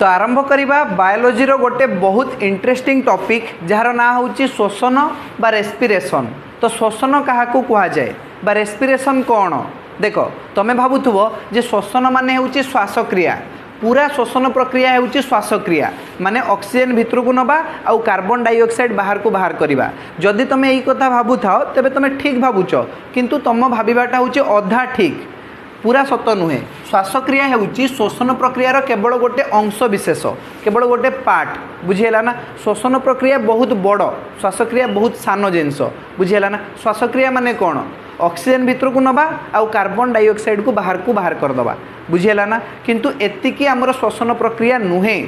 तो आरंभ करवा बायोलोजी रो गोटे बहुत इंटरेस्टिंग टॉपिक जार ना हूँ श्वसन बा रेस्पिरेशन। तो श्वसन क्या कह जाए बा रेस्पिरेशन कौन देख तुम्हें भावुव जे श्वसन माने हूँ श्वासक्रिया पूरा श्वसन प्रक्रिया हूँ श्वासक्रिया माने ऑक्सीजन भितर को नवा आउ कार्बन डाइऑक्साइड बाहर को बाहर करवा। जदि तुम यही कथा भावु था तेरे तुम ठीक भावुच किंतु तुम भावाटा हूँ अधा ठीक पूरा सत नुहे। श्वासक्रिया हूँ श्वसन प्रक्रियार केवल गोटे अंश विशेष केवल गोटे पार्ट बुझीगला ना। श्वसन प्रक्रिया बहुत बड़ श्वासक्रिया बहुत सान जिनस बुझीगला ना। श्वासक्रिया माने कौन ऑक्सीजन भितर को नवा आउ कार्बन डाइऑक्साइड को बाहर करदवा बुझीगला ना। किंतु एतिकी आमर श्वसन प्रक्रिया नुहे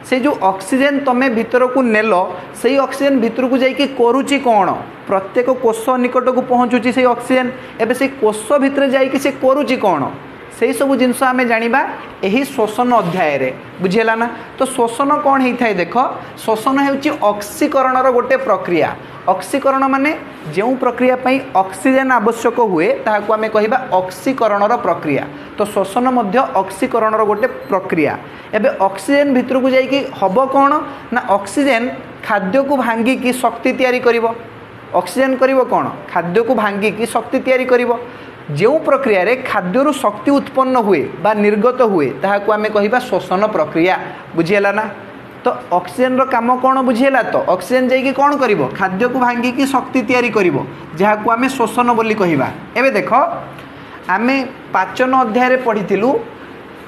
से जो ऑक्सीजन तमें भितर को नेल से ऑक्सीजन भितर को जाइए करुच्ची कौन प्रत्येक कोष निकट को पहुँचुची से ऑक्सीजन एवं से कोष भितर जाइए से करुच्ची कौन से सब जिनस आम जाना यही श्वसन अध्याय रे बुझीगला ना। तो श्वसन कौन होता है देख श्वसन हूँ ऑक्सीकरण गोटे प्रक्रिया। ऑक्सीकरण माने जो प्रक्रिया पई ऑक्सीजन आवश्यक हुए ताहाको आमे कहिबा ऑक्सीकरण प्रक्रिया। तो श्वसन मध्य ऑक्सीकरण गोटे प्रक्रिया। एबे ऑक्सीजन भितर को जाइए हब कौन ना ऑक्सीजन खाद्य को भांगिकी शक्ति तैयारी करिवो। ऑक्सीजन करिवो कौन खाद्य को भांगिकी शक्ति तैयारी करिवो। जो प्रक्रिया रे खाद्यर शक्ति उत्पन्न हुए बा निर्गत हुए ताहाको आमे कहिबा श्वसन प्रक्रिया बुझीगला ना। तो ऑक्सीजन रो काम कौन बुझीगला तो ऑक्सीजन जाइए कौन करिवो खाद्य को भांगिकी शक्ति तैयारी करिवो जहाको आमे श्वसन बोली कहिबा। एबे देखो आमे पाचन अध्याय रे पढ़िथिलु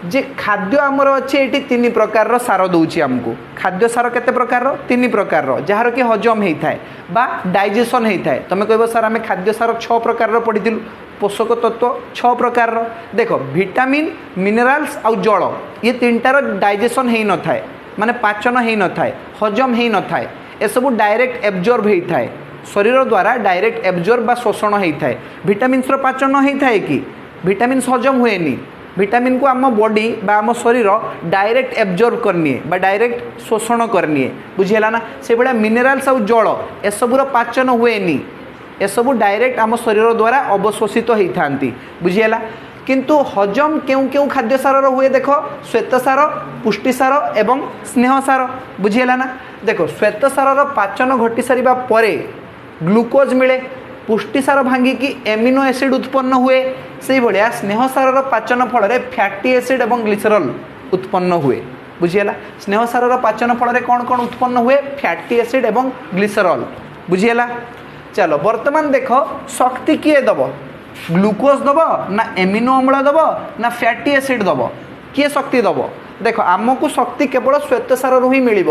जे खाद्य आमर अच्छे ये तीन प्रकार सार दूची आमको। खाद्य सार केते प्रकार तीन प्रकार जार कि हजम होता है बा डाइजेशन होता है। तुम कह सर आम खाद्य सार 6 प्रकार पढ़ी पोषक तत्व 6 प्रकार। देख विटामिन मिनरल्स आउ जल ये तीनटार डाइजेशन हो न थाए माने पाचन हो न थाए हजम हो न थाए ए सब डायरेक्ट एब्जॉर्ब होता है शरीर द्वारा डायरेक्ट एब्जॉर्ब बा शोषण होता है। विटामिन्स पाचन होता है कि विटामिन्स हजम हुए विटामिन को आम बॉडी बा आम शरीर डायरेक्ट एब्जॉर्ब करनी बा डायरेक्ट शोषण करनी बुझीगला ना। से भाया मिनरल्स आउ जल एसबूर पाचन हुए एसबू डायरेक्ट आम शरीर द्वारा अवशोषित होता बुझीगला। किंतु हजम क्यों क्यों खाद्य सार हुए देख श्वेत सार पुष्टि सार एवं स्नेह सार बुझीगला ना। देख श्वेत सार पाचन घटी सारा पर ग्लूकोज मिले पुष्टि सार भांगिकी एमिनो एसिड उत्पन्न हुए से भाया स्नेह सार पाचन फल फैटी एसिड और ग्लिसरल उत्पन्न हुए बुझीगला। स्नेह सार पाचन फल कौन कौन उत्पन्न हुए फैटी एसिड और ग्लिसरल बुझीगला। चलो वर्तमान देख शक्ति किए दब ग्लूकोज दब ना एमिनो अम्ल दब ना फैटी एसिड दब किए शक्ति दब। देख आमको शक्ति केवल श्वेत सार ही मिल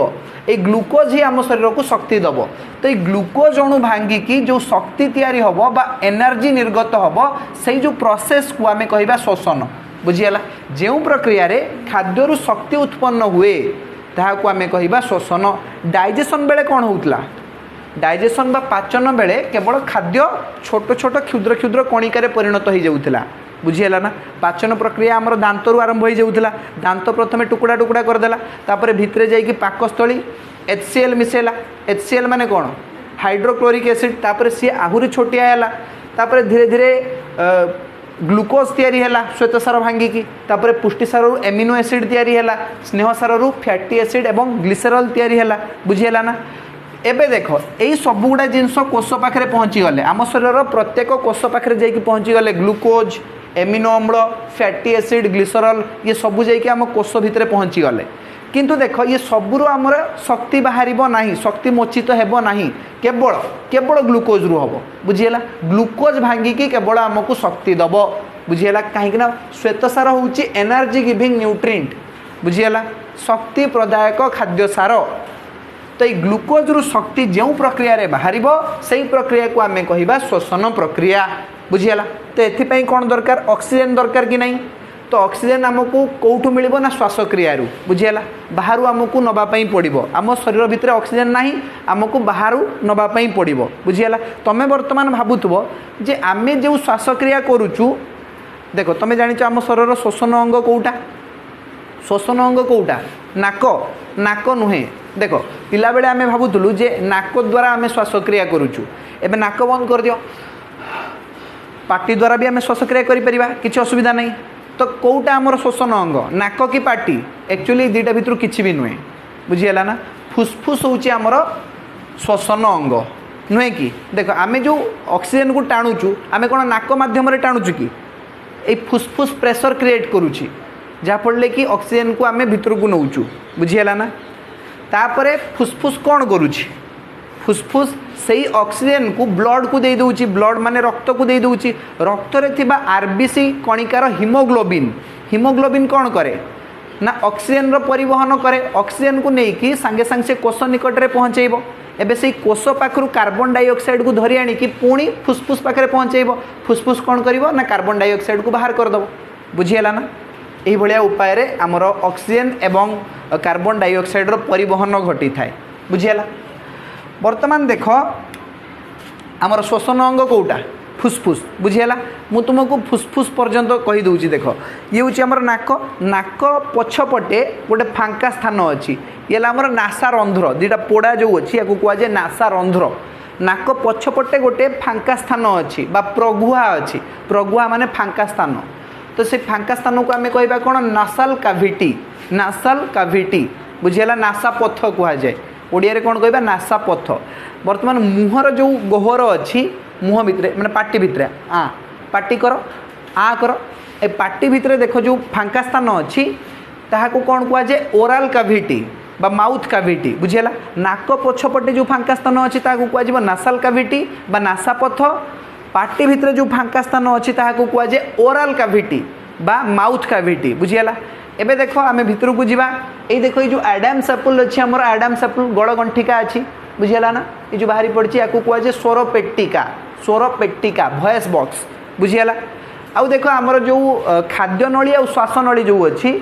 ग्लूकोज ही आम शरीर को शक्ति दब। तो ये ग्लूकोज अणु भांगिकी जो शक्ति तैयारी हम बा एनर्जी निर्गत हम से जो प्रोसेस को आम कह श्वसन बुझीगला। जो प्रक्रिया रे खाद्यर शक्ति उत्पन्न हुए ताहाको आम कह श्वसन। डाइजेशन बेले कौन होता डाइजेशन बा पाचन बेले केवल खाद्य छोट छोट क्षुद्र क्षुद्र कणिकार परिणत हो जाऊला बुझीगला ना। पाचन प्रक्रिया आमर दांत रू आरंभ हो जाऊला दांत प्रथम टुकड़ा टुकड़ा करदेला तापर भितरे जाइए पाकस्थली HCl मिसेला। HCl माने कौन हाइड्रोक्लोरिक एसिड तापर सी आहुरी छोटिया है तापर धीरे धीरे ग्लूकोज तैयारी है श्वेत सार भांगिकी तापर पुष्टि सार एमिनो एसिड तैयारी है स्नेह सार फैटी एसिड एवं ग्लिसरल तैयारी है बुझीगला ना। एबे देख यही सब गुड़ा जिनस कोष पाखे पहुँची गले आम शरीर प्रत्येक कोष पाखे जाइए पहुँची गले ग्लूकोज एमिनो अम्ल फैटी एसिड ग्लिसरल ये सब जाइए आम कोष भितर पहुँची गले। किंतु देख ये सबुर आमर शक्ति बाहर ना शक्ति मोचित हो ना केवल केवल ग्लूकोज रु हम बुझीगला। ग्लूकोज भांगिकी केवल आमको शक्ति दब बुझीगला कहीं श्वेत सार हूँ एनर्जी गिविंग न्यूट्रिएंट बुझीगला शक्ति प्रदायक खाद्य सार। तो ये ग्लूकोज रु शक्ति जो प्रक्रिया रे बाहर से प्रक्रिया को आम कह श्वसन प्रक्रिया बुझीगला। तो ये कौन दरकार ऑक्सीजन दरकार कि नहीं। तो ऑक्सीजन आमको कौटू मिल ना श्वासक्रिया बुझीगला बाहर आमको नवापाई पड़ो आम शरीर भितर ऑक्सीजन ना आमको बाहर नवापाई पड़ो बुझीगला। तुम बर्तमान भावुव जे आम जो श्वासक्रिया करुचु देख तुम जान आम शरीर श्वसन अंग कौटा श्वसन अंग कौटा नाक नाक नुहे। देख पिला बेले आम भावुलु जे नाक द्वारा आम श्वासक्रिया करुचु एबे नाक बंद कर दियो पाटी द्वारा भी आम श्वासक्रिया करिपरिबा किछि असुविधा नहीं तो कौटा आमर श्वसन अंग नाक कि पाटी एक्चुअली दुईटा भितर किसी भी नुहे बुझीगला ना फुसफुस हूँ आमर श्वसन अंग नुहे कि देख आम जो ऑक्सीजन को टाणुचु आम कौन नाक मध्यम टाणुचु कि ये फुसफुस प्रेशर क्रिएट करुच्ची जहाँफल कि ऑक्सीजन को आम भितर को नौचु बुझीगला ना तापर फुसफुस कौन करुच्ची फुसफुस से ऑक्सीजन को ब्लड को दे दूची ब्लड माने रक्त को दे दूची रक्त रे थिबा आरबीसी कणिकार हिमोग्लोबिन हिमोग्लोबिन कौन करे ना ऑक्सीजन रो परिवहन करे ऑक्सीजन को लेकिन सांगे सांगे से कोष निकट में पहुँचेब एबे से कोष पाखु कार्बन डाइऑक्साइड को धरी आनिकी पुणी फुसफुस पाखे पहुँचेब फुसफुस कौन कर ना कार्बन डाइऑक्साइड को बाहर करदेव बुझीगला ना यही भाया उपाय रे आमर ऑक्सीजन एवं कार्बन डाइऑक्साइड रो परिवहन घटी थाए बुझीगला वर्तमान देख आमर श्वसन अंग कौटा फुसफुस बुझीगला मु तुमको फुसफुस पर्यंत कहीदे देख ये हूँ आमर नाक नाक पछपटे गोटे फांका स्थान अच्छी ये आमर नासा रंध्र दुईटा पोड़ा जो अच्छी या कहुए नासा रंध्र नाक पछपटे गोटे फांका स्थान अच्छी प्रगुहा अच्छी प्रगुहा माने फांका स्थान तो से फांका स्थान को आम कह कौन नासाल काविटी बुझीगला नासा पथ कहुए ओडिया रे कौन कहबा नासा पथ वर्तमान मुहर जो गहर अच्छी मुह भितर मैंने पाटी भितर पाटी कर कर ए पाटी भितर देख जो फांका स्थान अच्छी ताहाको कौन कहुए ओराल काविटी बा माउथ काविटी बुझीगला नाक पछपटे जो फांका स्थान अच्छी ताहाको कहुए नासाल काविटी बा नासा पथ पाटी भितर जो फांका स्थान अच्छी ताहाको कहुए ओराल काविटी बा माउथ काविटी बुझीगला एबे देखो आमे भितर को जीवा ये देखो ये जो एडम्स एप्पल अच्छी आमर एडम्स एप्पल गड़ गंठिका अच्छी बुझीगला ना ये जो बाहरी पड़ी या कहुए स्वरपेटिका वॉइस बॉक्स बुझीगला आउ देखो आमर जो खाद्य नली आ श्वास नली जो अच्छी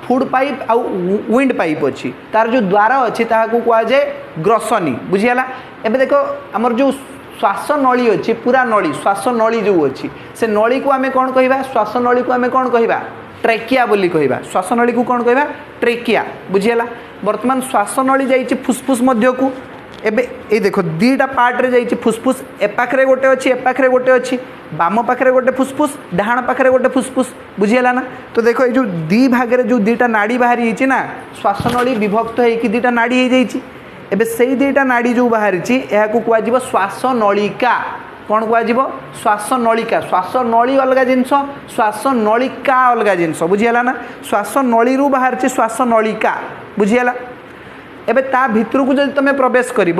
फूड पाइप आउ विंड पाइप अच्छी तार जो द्वार अच्छी ताहाको कहुए ग्रसनी बुझीगला एबे देखो आमर जो श्वास नली अच्छी पूरा नली श्वास नली जो अच्छी से नली को आम कौन कह श्वास नली को आम कौन कह ट्रेकिया बोली कहवा श्वास नली को कौन कहवा ट्रेकिया बुझीगला वर्तमान श्वास नली जाइए फुसफुस मध्य को एबे ये देखो दीटा पार्ट रे जाइए फुसफुस एपाखे गोटे अच्छी एपाखे गोटे अच्छी बाम पाखे गोटे फुसफुस डाहाण पाखे गोटे फुसफुस बुझीगला ना तो देखो ये जो दी भागे जो दीटा नाड़ी बाहरी ना श्वास नली विभक्त होगी दीटा नाड़ी हो जाइए एबे से दीटा नाड़ी जो बाहरी कहु श्वास नलिका कौन कह श्वास नलिका श्वास नली अलग जिनस श्वास नलिका अलग जिनस बुझीगला ना श्वास नली रू बाहर श्वास नलिका बुझीगला एबे ता भितर को जब तुम प्रवेश कर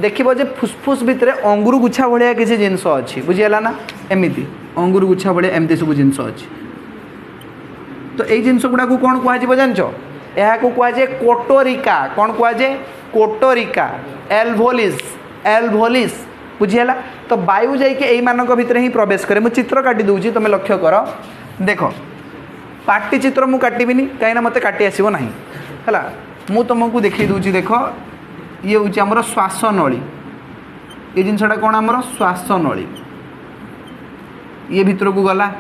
देखो जे फुसफुस भितर अंगुर गुच्छा भाया किसी जिनस अच्छी बुझीगला ना एमती अंगुर गुच्छा भाया एमती सब जिनस अच्छी तो यही जिनस गुड़ा को कौन कह जानच यह कहुए कोटोरिका कौन कहुए कोटोरिका एल्भोलिस बुझीगला तो वायु जाइए मानक भितर ही प्रवेश करे मुझे चित्र काटी दूची तुम लक्ष्य कर देख पाटी चित्र मुझे काटबिनी कहीं मत काटी आसो ना है मु तुमको देखी दूची देख ये हूँ आमर श्वास नली ये जिनसा कौन आमर श्वास नली ये भितर को गला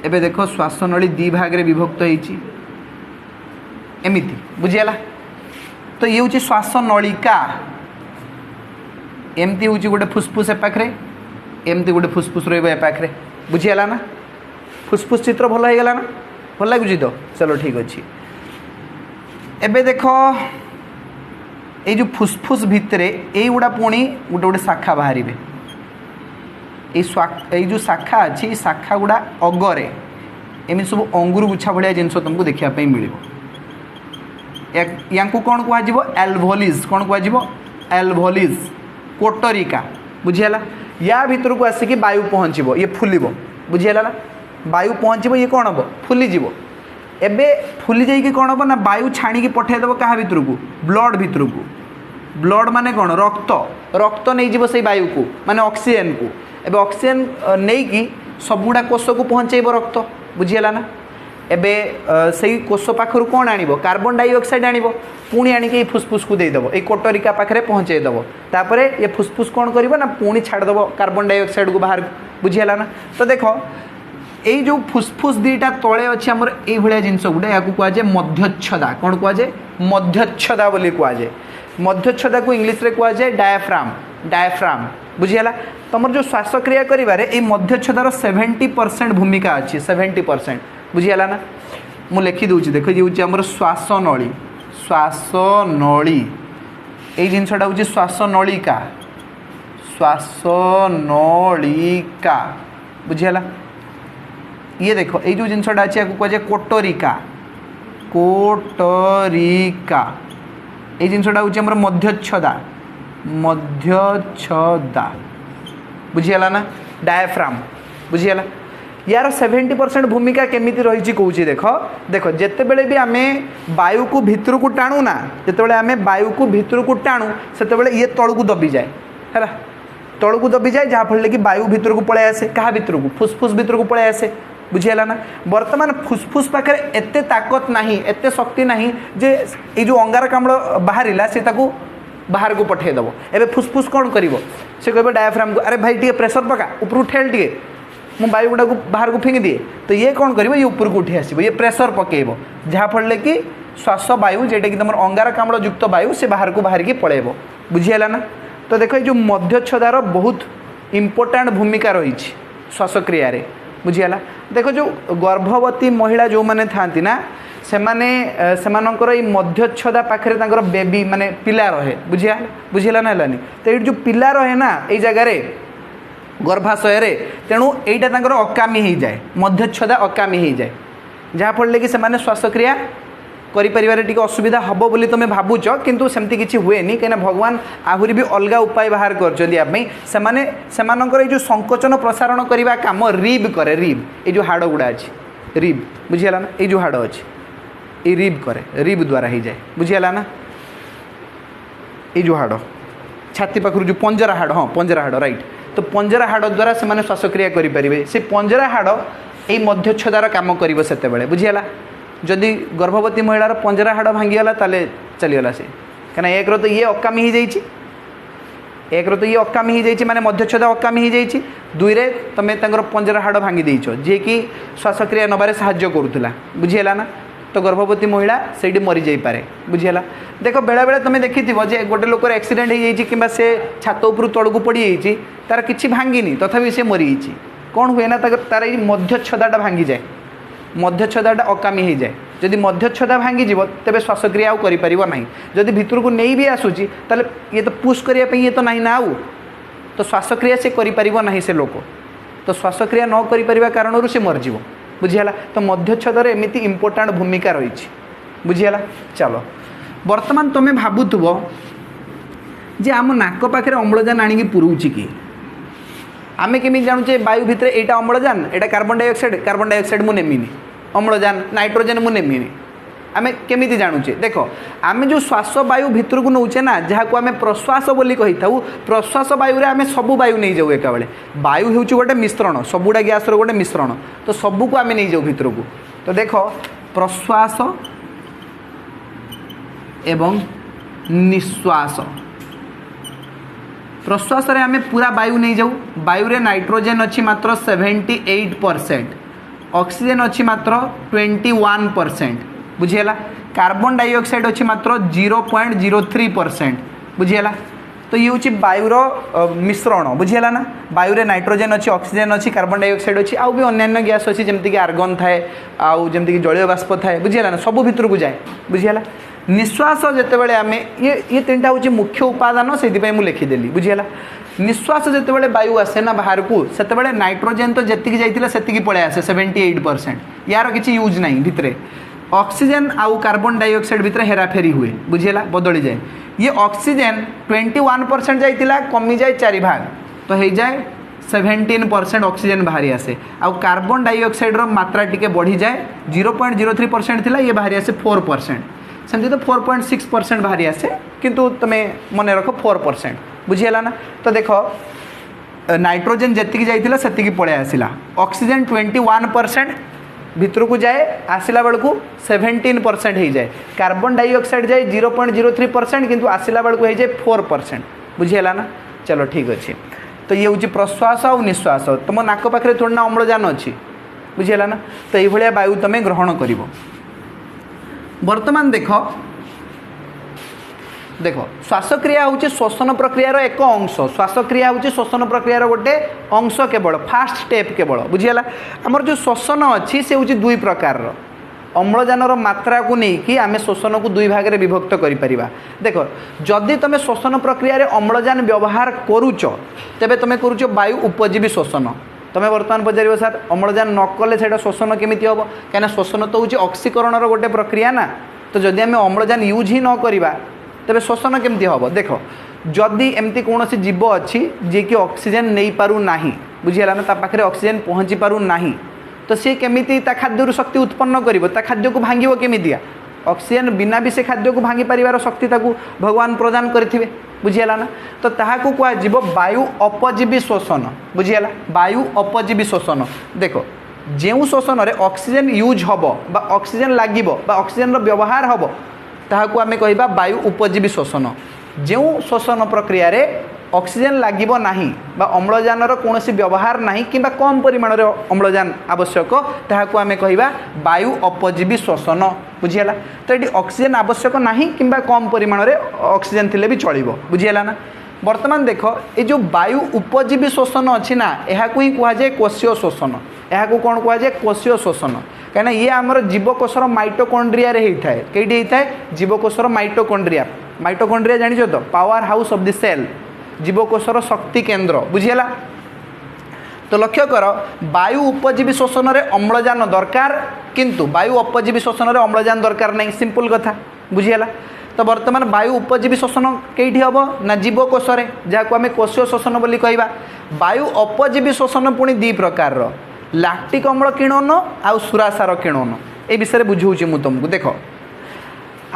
एबे देख श्वास नली दी भाग में विभक्त होती एमती बुझीगला तो ये हूँ श्वास नलिका एमती हूँ गोटे फुसफुस एपाखे एमती गोटे फुसफुस रपाखे बुझीगला ना फुसफुस चित्र भल हो गला ना भल लगुच तो चलो ठीक अच्छे एबे देख ये जो फुसफुस भितर युवा पुणी गोटे गोटे शाखा बाहर ये जो शाखा अच्छी शाखा गुड़ा अगरे एम सब अंगुर गुच्छा भाया जिनस तुमको देखापी मिल या कौन कह एल्भोलिस कौन कह एल्भोलिस कोटोरिका बुझीगला या भितर को आसिक वायु पहुँचब ये फुल बुझीगला ना वायु पहुँचब ये कौन हम फुलीज एबे फुली जाइए कौन हम ना वायु छाणी पठेदेव क्या भितर को ब्लड भितर को ब्लड माने कौन रक्त रक्त नहीं जीव से वायु को माने ऑक्सीजन को एबे ऑक्सीजन नहीं कि सबुड़ा कोष को पहुँचेब रक्त बुझीगला ना एबे से कोष पाखर कौन आनिब कार्बन डाइऑक्साइड आनिब पुणी आणिक फुसफुस को देदेव ये कोटोरिका पाखे पहुँचेदेव तापर ये फुसफुस कौन कर ना पुणी छाड़देव कार्बन डाइऑक्साइड को बाहर बुझीगला ना तो देख यही जो फुसफुस दीटा तले अच्छे आमर ये जिनस गुटे या कहुए मध्यच्छदा कौन कहुए मध्यच्छदा बोली कहुए मध्यच्छदा को इंग्लीश रे कहुए डायाफ्राम बुझीगला तुम जो श्वास क्रिया करिबारे ए मध्यच्छदार 70% भूमिका अच्छी 70% बुझीगला ना मु लिखि दूची देख ये हूँ आमर श्वासनली श्वासनली ये जिनसटा हूँ श्वासनलिका श्वासनलिका बुझीगला ये देख ये जो जिनसटा अच्छे कहुए कोटरिका कोटरिका ये जिनसटा हूँ आमर मध्यच्छदा मध्यच्छदा बुझीगला ना डायफ्राम बुझीगला यार 70% भूमिका केमिति रही कौच देख देख जिते भी आम वायु को भितर को टाणु ना जिते आम वायु को भितर को टाणु से ये तल को दबी जाए है तल को दबी जाए जहाँफल कि वायु भितर को पलि आसे क्या भितर को फुसफुस भितर को पलि आसे बुझीगला ना बर्तमान फुसफुस पाखे एत ताकत नहीं एत शक्ति नहीं जे ये जो अंगारकाम्ल बाहर से बाहर को पठेदब एवं फुसफुस कौन कर से कहे डायफ्राम को अरे भाई टे प्रेसर पका ऊपर ठेल टे मु वायु गुड़ा को बाहर को फिंगी दिए तो ये कौन कर ये ऊपर को उठी आसो ये प्रेसर पकेब जहाँफल कि श्वास वायु जेटा कि तुम अंगारकाम्ल युक्त वायु से बाहर को बाहर की पलैब बुझीगला ना तो देख ये जो मध्यच्छदार बहुत इम्पोर्टाट भूमिका रही श्वासक्रिय बुझीगला देख जो गर्भवती महिला जो मैंने था ना सेमानंकर ये मध्यच्छदा पाखे बेबी माने पिला रहे बुझीगला ना है तो ये जो पिला रहे ना ये जगार गर्भाशय तेणु यहीटा अकामी हो जाए मध्यच्छदा अकामी हो जाए जहाँफल कि से श्वासक्रिया करें टी असुविधा हम बोली तुम भावुच किंतु सेमती किसी हुए कहीं भगवान आहरी भी अलग उपाय बाहर कर जो संकोचन प्रसारण करने कम रिब करे रिब ये जो हाड़ गुड़ा अच्छी रिब बुझीगला ना ये जो हाड़ अच्छी ये रिब करे रिब द्वारा हो जाए बुझीगला ना ये जो हाड़ छाती पाखर जो पंजरा हाड़ हाँ पंजरा हाड़ राइट तो पंजरा हाड़ द्वारा से श्वासक्रिया करें से पंजरा हाड़ ये मध्यच्छदार कम कर बुझीगला जदि गर्भवती महिलार पंजरा हाड़ भांगीगला ताले चलीगला से कहीं एक तो ये अकामी हो जाए एक तो ये अकामी हो जाए माने मध्यच्छदा अकामी हो जाए दुईरे तुम पंजरा हाड़ भांगी देच जी कि श्वासक्रिया नबार साहाय्य करूला बुझीगला ना तो गर्भवती महिला से मरी जापे बुझीगला देख बेले बेले तुम देखी जे गोटे लोकर एक्सीडेंट हो जाए कि से छात उपर तल को पड़ जाए तार कि भांगिनी तथापि से मरी जाइए कौन हुए ना तार मध्यच्छदाटा भांगी जाए मध्यच्छदाटा अकामी हो जाए जदि मध्यच्छदा भांगी जीव तेरे श्वासक्रिया कर जदि भितर को नहीं भी आसूची ताले ये तो पुश करने ये तो नहीं ना आउ तो श्वासक्रिया से करें से लोक तो श्वासक्रिया न कर कारण से मरज बुझीगला तो मध्यच्छदार एमती इम्पोर्टाट भूमिका रही बुझीगला चलो बर्तमान तुम्हें भावुव जे आम नाक पाखे अम्लजान आणिकी पुरौची कि आम केमी जानूचे वायु भितर यहाँ अम्लजान यहाँ कार्बन डाइऑक्साइड मु नेमिनी अम्लजान नाइट्रोजेन मु नेमिनी आम केमी जानूचे देख आम जो श्वास वायु भितर को नौचे ना जहाँ को आम प्रश्वास बोली कही था प्रश्वास वायु आम सबू वायु नहीं जाऊ एका बेले वायु हूँ गोटे मिश्रण सबुड़ा गैस गोटे मिश्रण तो सबू को आम नहीं जाऊ भितर को तो देख प्रश्वास एवं निश्वास प्रश्वास रे आम पूरा वायु नहीं जाऊ वायु रे नाइट्रोजेन अच्छी मात्र 78% ऑक्सीजन अच्छी मात्र 21% बुझीगला कार्बन डाइऑक्साइड अच्छी मात्र 0.03% बुझीगला तो ये हूँ वायुर मिश्रण बुझीगला ना वायु रे नाइट्रोजेन अच्छी ऑक्सीजन अच्छी कार्बन डाइऑक्साइड अच्छी आउ भी अन्य गैस अच्छी जमती आर्गन थाए आउ जमती जलीय बाष्प थाए बुझीगला ना सब भितर को जाए बुझीगला निश्वास जिते बड़े आम ये तीन टा हूँ मुख्य उपादान से लिखिदेली बुझीगला निश्वास जिते बड़े वायु आसे ना बाहर को से नाइट्रोजेन तो जी जाइए से पलि आसे 78% यार किसी यूज ना भितर ऑक्सीजन आउ कार्बन डाइऑक्साइड भितर हेराफेरी हुए बुझीगला बदली जाए ये ऑक्सीजन 21% जाइए कमी जाए 4 भाग तो हो जाए 17% ऑक्सीजन बाहरी आसे आउ कार्बन डाइऑक्साइड मात्रा टिके बढ़ी जाए 0.03% थिला ये बाहरी आसे 4% सेमती तो 4.6% बाहरी आसे किंतु तुम्हें मन रख 4% बुझीगला ना तो देख नाइट्रोजेन जी जाइए से पलि आसला ऑक्सीजन 21% भितर को जाए आसला बेलू 17% हो जाए कार्बन डाइऑक्साइड जाए 0.03% किंतु आसला बेलू हो जाए 4% बुझीगला ना चलो ठीक अच्छे तो ये हूँ प्रश्वास और निश्वास तुम नाक पाखे थोड़ी ना अम्लजान अच्छी बुझीगला ना तो ये वायु तुम्हें ग्रहण कर बर्तमान देख देख श्वासक्रिया हूँ श्वसन प्रक्रियार एक अंश श्वासक्रिया हूँ श्वसन प्रक्रियार गोटे अंश केवल फास्ट स्टेप केवल बुझीगला आमर जो श्वसन अच्छी से हूँ दुई प्रकार अम्लजानर मात्रा को लेकिन आम श्वसन को दुई भाग में विभक्त कर देख जदि तुम श्वसन प्रक्रिया अम्लजान व्यवहार करुच तेरे तुम करुच वायु उपजीवी श्वसन तुम्हें बर्तमान पचार सर अम्लजान न कले से श्वसन केमी हम कहीं श्वसन तो हूँ ऑक्सीकरण गोटे प्रक्रिया ना तो जदि आम अम्लजान यूज ही न करवा तेरे श्वसन केमती हम देख जदि एमती कौन जीव अच्छी जी कि ऑक्सीजन नहीं पारु नाही बुझीगला ना पाखे ऑक्सीजन पहुँची पारु नाही तो सी केमी खाद्य शक्ति उत्पन्न कर खाद्य को भांग केमी ऑक्सीजन बिना भी से खाद्य को भांगी पारिबार शक्ति ताकू भगवान प्रदान करेंगे बुझीगला ना तो ताहाकू कह वायु अपजीवी श्वसन बुझीगला वायु अपजीवी श्वसन देख जो श्वसन ऑक्सीजन यूज हम बा ऑक्सीजन लगे ऑक्सीजन व्यवहार हम ताहाकू आमे कहिबा वायु उपजीवी श्वसन जो श्वसन प्रक्रिया रे ऑक्सीजन लगे नाही बा अम्लजानर कौन व्यवहार नाही किंबा कम परिमाण रे अम्लजान आवश्यक ताहाकू आमे कहिबा वायु अपजीवी श्वसन बुझीगला तो ये ऑक्सीजन आवश्यक नाही किंबा कम परिमाण रे ऑक्सीजन थिले भी चलिबो बुझीगला ना वर्तमान देख ये जो वायु उपजीवी श्वसन अच्छी ना यहाँ ही कहुए कोशीय श्वसन यहाँ कौन कहुए कोशीय श्वसन कहीं ये आमर जीवकोशर माइटोकॉन्ड्रिया रे होता है कईटी होता है जीवकोशर माइटोकॉन्ड्रिया माइटोकॉन्ड्रिया जानिछ तो power house of the cell जीवकोशर शक्ति केंद्र बुझीगला तो लक्ष्य कर वायु उपजीवी श्वसन रे अम्लजान दरकार किंतु वायु अपजीवी श्वसन रे अम्लजान दरकार नहीं सिंपल कथा बुझीगला तो वर्तमान वायु उपजीवी श्वसन कईटी हम ना जीवकोश जहाँ आम कोशीय श्वसन बोली कहवा वायु अपजीवी श्वसन पुणी दी प्रकार लैक्टिक अम्ल किणन आउ सुरासार किणन ए विषय बुझाऊँ मुझे तुमको देख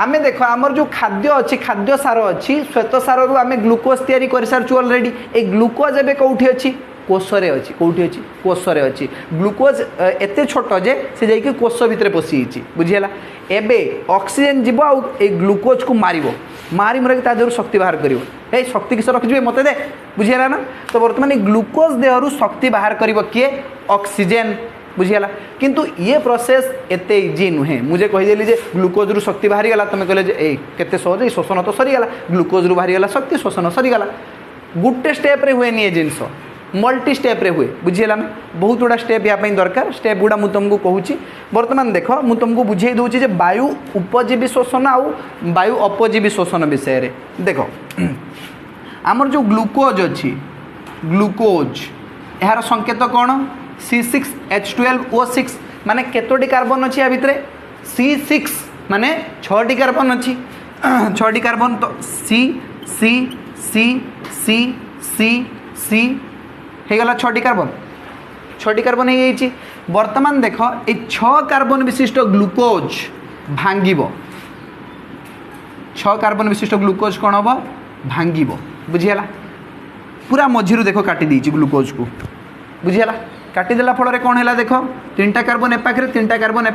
आमे देख आमर जो खाद्य अच्छी खाद्य सार अच्छी श्वेत सार रु आमे ग्लूकोज तैयारी कर सारचु ऑलरेडी ए ग्लूकोज एबे कौटी अच्छी कोशरे अच्छी कौटी अच्छी कोशरे अच्छी ग्लूकोज एते छोट जे से जाइए कोश भितर पशिଯାଇଛି बुझीगला एबे ऑक्सीजन जीव आ ग्लूकोज को मारिबो मारी मुरा ता देहरु शक्ति बाहर करिवो ए शक्ति किस रखिबे मते दे बुझीगला ना तो वर्तमान ग्लूकोज देहरु शक्ति बाहर करिवो किए ऑक्सीजन बुझीगला किंतु ये प्रोसेस एते इजी नुहे मुझे कहीदेली जे ग्लूकोज रु शक्ति बाहरी गला तुम कहले जे ए केते सहज श्वसन तो सरीगला ग्लूकोज रु बाहरी गला शक्ति श्वसन सरीगला गुटे स्टेप रे हुए नहीं जिनस मल्टी स्टेप रे हुए बुझीगला ना बहुत गुड़ा स्टेप या दरकार स्टेप गुड़ा मुझे तुमको कहूँ बर्तमान देख मुझे तुमको बुझे दूसरी जे वायु उपजीवी श्वसन आउ वायु अपजीवी श्वसन विषय रे देख आमर जो ग्लूकोज अच्छी ग्लूकोज यार संकेत कौन C6H12O6 माने केतोटी कार्बन अच्छी या भितर C6 माने 6टी कार्बन अच्छी 6टी कार्बन तो C C C C C C हो गला 6टी कार्बन हो जाइए वर्तमान देख ये 6 कार्बन विशिष्ट ग्लूकोज भांगिब 6 कार्बन विशिष्ट ग्लूकोज कौन हम भांगिब बुझीगला पूरा मझिरू देख काटी देछि ग्लूकोज को बुझीगला काटिदेला फल कौन है देख 3टा कार्बन एपाखे 3टा कार्बन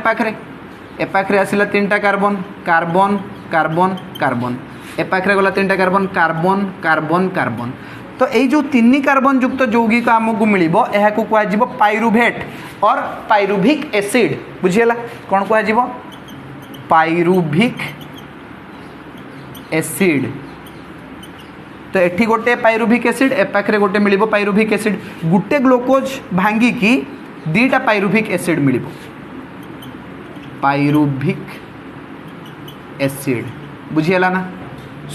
एपाखे आसला 3टा कार्बन कार्बन कार्बन कार्बन एपाखे गला 3टा कार्बन कार्बन कार्बन कार्बन तो यही जो 3 कार्बन युक्त यौगिक आमको मिल यह कह पाइरुभेट और पाइरुभिक एसिड बुझीगला कौन कह पाइरुभिक एसिड तो एठी गोटे पाइरुभिक एसिड एपाखे गोटे मिल पाइरुभिक एसिड गुटे ग्लूकोज भांगी की 2टा पाइरुभिक एसिड मिल पाइरुभिक एसिड बुझीगला ना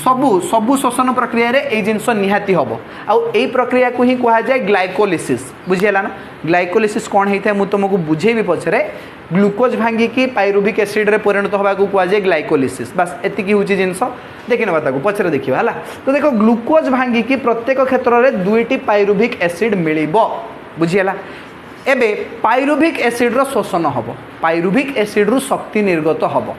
सबू सबू श्वसन प्रक्रिया रे ए जिनस निहाती हम आउ ए प्रक्रिया को ही कह जाए ग्लाइकोलिसिस बुझीगला ना ग्लाइकोलिसिस कौन होता है मुझे तुमको बुझेबी पछरे ग्लूकोज भांगी की पाइरुभिक एसिड रे परिणत होगा कह जाए ग्लाइकोलिसिस बस एति हूँ जिनस देखी ना पछरे देखा है तो देखो ग्लूकोज भांगी की प्रत्येक क्षेत्र में 2टी पाइरुभिक एसिड मिल बुझीगला एबे पाइरुभिक एसिड रो शोषण हम पाइरुभिक एसिड रु शक्ति निर्गत हम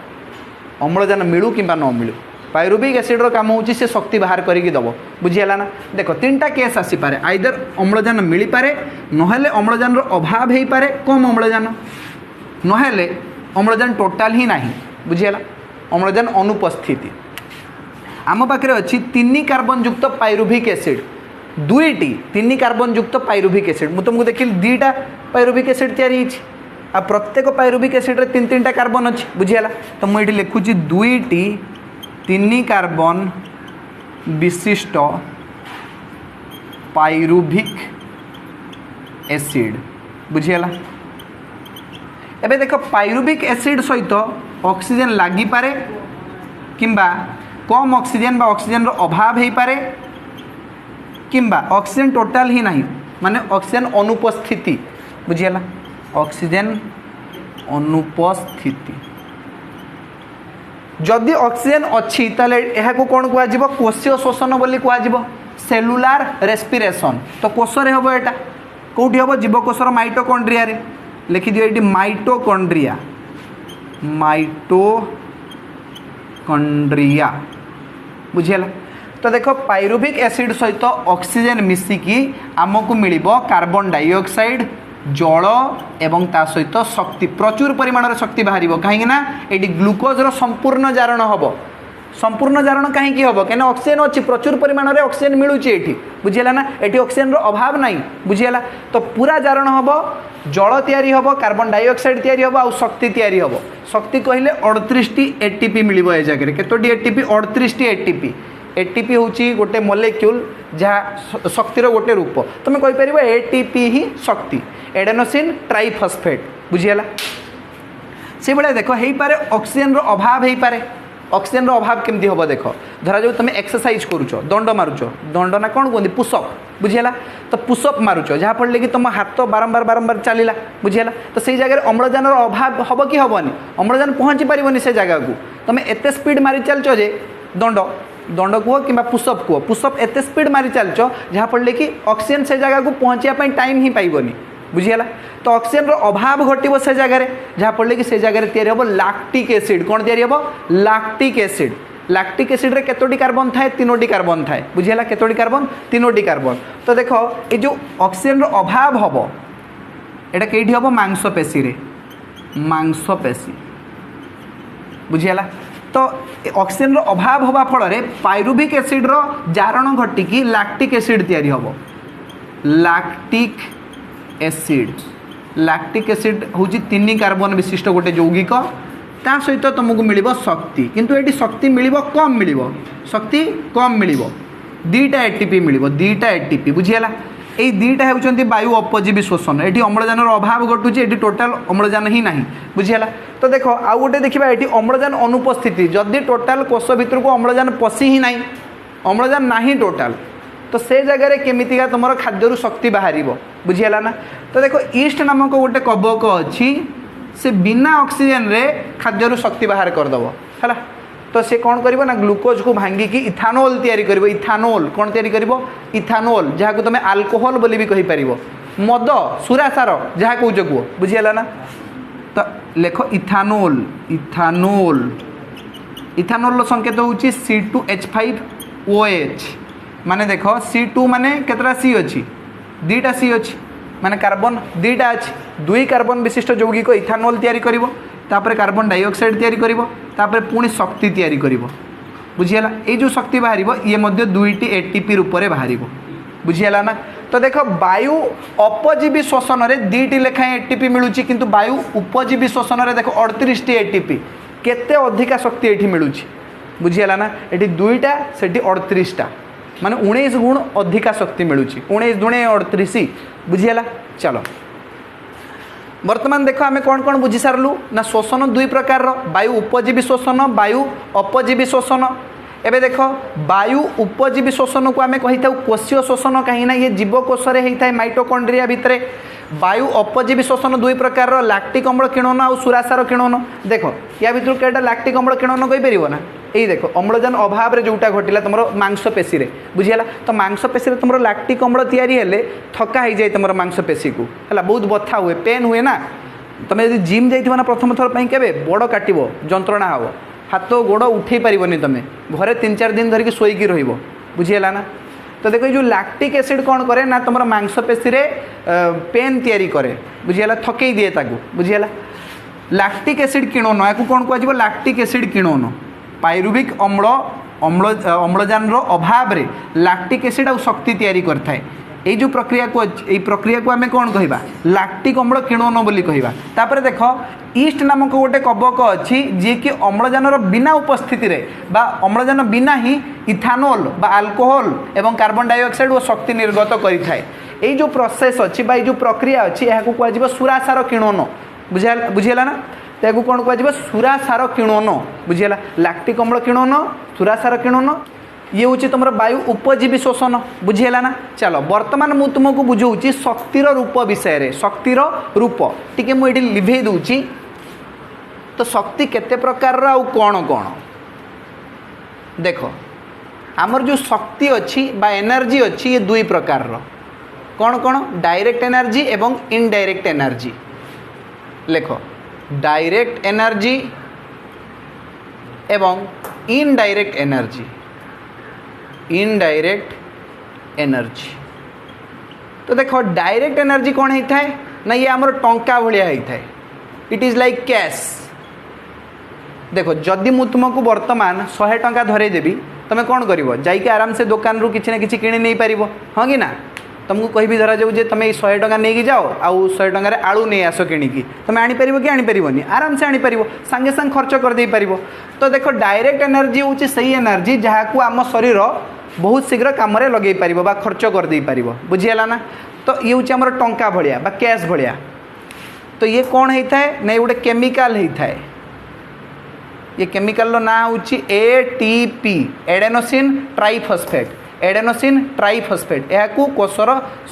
अम्लजान मिलू कि न मिलू पाइरुभिक एसिड रो काम होची से शक्ति बाहर करिक दब बुझीगला ना देख 3टा केस आसी पारे आइदर अम्लजान मिल पारे नहेले अम्लजान रो अभाव हो पारे कम अम्लजान नहेले अम्लजान टोटाल ही नहीं बुझीगला अम्लजान अनुपस्थिति आम पाखे अच्छी 3 कार्बन युक्त पाइरुभिक एसिड 2टी 3 कार्बन युक्त पाइरुभिक एसिड मुझे तुमको देखिए 2टा पाइरुभिक एसिड तैयारी आ प्रत्येक पाइरुभिक एसिड रे 3-3टा कार्बन अच्छी बुझीगला तो मुझे लिखुची 2टी 3 कार्बन विशिष्ट पाइरुभिक एसिड बुझीगला। एबे देख पाइरुभिक एसिड सहित ऑक्सीजन लगी पारे किंबा कम ऑक्सीजन बा ऑक्सीजन रो अभाव हो पारे किंबा ऑक्सीजन टोटाल ही नहीं माने ऑक्सीजन अनुपस्थिति बुझीगला। ऑक्सीजन अनुपस्थिति जदि ऑक्सीजन अच्छी ताले यह को कौन कह कोशीय शोषण बोली कह सेलुलार रेस्पिरेशन। तो कोश रे हम यहाँ कौटी हम जीवकोशर माइटोकॉन्ड्रिया रे लिखि दियो ये माइटोकॉन्ड्रिया माइटोकॉन्ड्रिया बुझीगला। तो देख पाइरुभिक एसिड सहित ऑक्सीजन मिसिकी आमको मिल कार्बन डाइऑक्साइड जल एवं ता सहित शक्ति प्रचुर परिमाण शक्ति बाहर कहीं ये ग्लूकोज संपूर्ण जारण हम संपूर्ण जारण कहीं हम कहीं ऑक्सीजन अच्छी प्रचुर परिमाण में ऑक्सीजन मिलूँ ये बुझीगला ना ये ऑक्सीजन अभाव नहीं बुझीगला। तो पूरा जारण हम जल तैयारी हम कार्बन डाइऑक्साइड तैयारी हम आ शक्ति तैयारी हम शक्ति कहले 38 एटीपी मिल जगह केतोटी एटीपी 38 एटीपी एटीपी हूँ गोटे मोलेक्यूल जहाँ शक्तिर गोटे रूप तुम कहीपर एटीपी ही शक्ति एडेनोसिन ट्राइफॉस्फेट बुझीगला। से भाया देख हो पारे ऑक्सीजन अभाव हो पारे ऑक्सीजन अभाव केमती हम देख धरा जाऊ तुम एक्सरसाइज करुच दंड मारुच दंड ना कौन कहते पुशअप बुझीगला। तो पुशअप मारुच जहाँफल कि तुम हाथ बारंबार बारंबार चलला बुझीगला। तो से जगह अम्लजान अभाव हम कि हेनी अम्लजान पहुँची पारनि से जगह को तुम एत स्पीड मारी चलच जे दंड दंड कह कि पुशअप कह पुशअप एत स्पीड मारी चलच जहाँफल कि ऑक्सीजन से जगह को पहुँचापी टाइम ही पाइबनी बुझीगला। तो ऑक्सीजन अभाव घटो से जगह जहाँफल कि से जगह तैयारी हम लैक्टिक एसिड कौन तैयारी हम लैक्टिक एसिड लैक्टिक एसिड रे केतोटी कार्बन थाए 3टी कार्बन थाए बुझीगला केतोटी कार्बन 3टी कार्बन। तो देख ये जो ऑक्सीजन अभाव हम एटा कईठी हम मांसपेशी रे मांसपेशी बुझीगला। तो ऑक्सीजन अभाव हवा फल पाइरुभिक एसिड रो जारण घटिकी लैक्टिक एसिड तैयारी हम लैक्टिक एसिड हूँ 3 कार्बन विशिष्ट गोटे यौगिक ता सहित तुमको मिल शक्ति किंतु ये शक्ति मिल कम मिल शक्ति कम मिल 2टा एटीपी मिल 2टा एटीपी बुझीगला। ये 2टा होती वायु अपजीवी शोषण ये अम्लजान अभाव घटुची ये टोटाल अम्लजान ही नहीं बुझीगला। तो देख आउ गोटे देखा ये अम्लजान अनुपस्थिति जदि टोटाल कोष भितर को अम्लजान पशि ही नहीं अम्लजान नहीं टोटाल तो से जगह केमितिका तुम खाद्य शक्ति बाहर बुझीगला ना। तो देखो ईस्ट नामक गोटे कवक अच्छी से बिना ऑक्सीजन रे खाद्य शक्ति बाहर करदेव है। तो से कौन कर ना ग्लूकोज को भांगिकी इथानोल तैयारी कर इथानोल कौन तैयारी कर इथानोल जहाँ को तुम आल्कोहल बोली भी कहीपर मद सुरासार जहाँ कौच कह बुझीगला ना। तो लेख इथानोल इथानोल इथानोल संकेत हूँ C2H5OH माने देख C2 माने केतरा C अच्छी 2टा C अच्छी माने कार्बन 2टा अच्छी 2 कार्बन विशिष्ट यौगिक इथानोल तैयारी करिवो तापर कार्बन डाइऑक्साइड तैयारी करिवो तापर पुणी शक्ति तैयारी करिवो बुझीगला। ये जो शक्ति बाहर ये मध्य 2टी एटीपी रूप में बाहर बुझीगला ना। तो देख वायु अपजीवी शोषण में 2टी लेखाएं एटीपी मिलूँ किंतु वायु उपजीवी शोषण में देख 38 एटीपी केते अधिका शक्ति ये मिलूँ बुझीगला ना। ये 2टा से 38टा माने 19 गुण अधिका शक्ति मिलूँ 19 दुणे 38 बुझीगला। चलो वर्तमान देख आम कौन कौन बुझी सारू ना शोषण 2 प्रकार वायु उपजीवी शोषण वायु अपजीवी शोषण। एबे देख वायु उपजीवी शोषण को आम कही था कोशीय शोषण कहीं ये जीवकोश होता है माइटोकॉन्ड्रिया भितर। वायु अपजीवी शोषण 2 प्रकार लैक्टिक अम्ल किणन और सुरासार किणन। देख या भर कईटा लैक्टिक अम्ल किणन कहीपर ना यही देख अम्लजान अभाव जोटा घटला तुम मांसपेशी रे बुझीगला। तो मांसपेशी रे तुम लैक्टिक अम्ल तैयारी हेले थका हो जाए तुम मांसपेशी को है बहुत बथा हुए पेन हुए ना। तुम यदि जिम जाइथिबो ना प्रथम थर पई केबे बड़ काटिबो जंत्रणा हम हाथ गोड़ उठे पारबनी तुम घरे 3-4 दिन धरिकी शोईकी रहिबो बुझीगला ना। तो देखो जो लैक्टिक एसिड कौन करे ना तुम मांसपेशी रे पेन तैयारी करे बुझीगला थकई दिए ताकू बुझीगला। लैक्टिक एसिड किणन या कौन कह लैक्टिक एसिड किणन पाइरुभिक अम्ल अम्लजान अभाव रे लैक्टिक एसिड आ शक्ति तैयारी करथाए এই जो प्रक्रिया को आम कौन कह लैक्टिक अम्ल किण्वन बोली कहवा। तापर देख ईस्ट नामक गोटे कवक अच्छी जी कि अम्लजान बिना उपस्थिति रे बा अम्लजान बिना ही इथानोल बा अल्कोहल एवं कार्बन डाइऑक्साइड और शक्ति निर्गत करें। यही जो प्रोसेस अच्छी बा जो प्रक्रिया अच्छी यह कह सुरासार किण्वन बुझेगा ना। तो यह कौन कह सुरासार किण्वन बुझेगा लैक्टिक अम्ल किण्वन सुरासार किण्वन ये हूँ तुम वायु उपजीवी शोषण बुझीगला ना। चलो बर्तमान मु तुमको बुझाऊँ शक्तिर रूप विषय रे शक्तिर रूप टी मुझे लिभे दूची। तो शक्ति केते प्रकार आउ कौन कौन देख आमर जो शक्ति अच्छी बा एनर्जी अच्छी ये दुई प्रकार कौन कौन डायरेक्ट एनर्जी एवं इनडायरेक्ट एनर्जी। लेख डायरेक्ट एनर्जी एवं इनडायरेक्ट एनर्जी इनडायरेक्ट एनर्जी। तो देखो डायरेक्ट एनर्जी कौन होता है ना ये आमर टंका भाया होता है इट इज लाइक कैश। देखो जदि मु तुमको वर्तमान 100 टंका धरे देवी तुम कौन कर जाइए आराम से दुकान रू किसी ना कि किणी नहीं पार हाँ कि ना। तुमको कह धरा जाऊ तुम 100 टंका नहीं जाओ आउ 100 टंकार आलू नहीं आस किणिकी तुम आनीपर कि आनीपारनी आराम से आनीपर सांगे सांगे खर्च कर दे पार। तो देखो डायरेक्ट एनर्जी हूँ सही एनर्जी जहाँ को आम शरीर बहुत शीघ्र कम लगे पार बा खर्च कर दे पार बुझीगला ना। तो ये हूँ आम टंका भाया बा कैश भाया। तो ये कौन होता है ना गोटे केमिकाल होता है ये केमिकाल ना हूँ ATP adenosine triphosphate adenosine triphosphate यह कोषर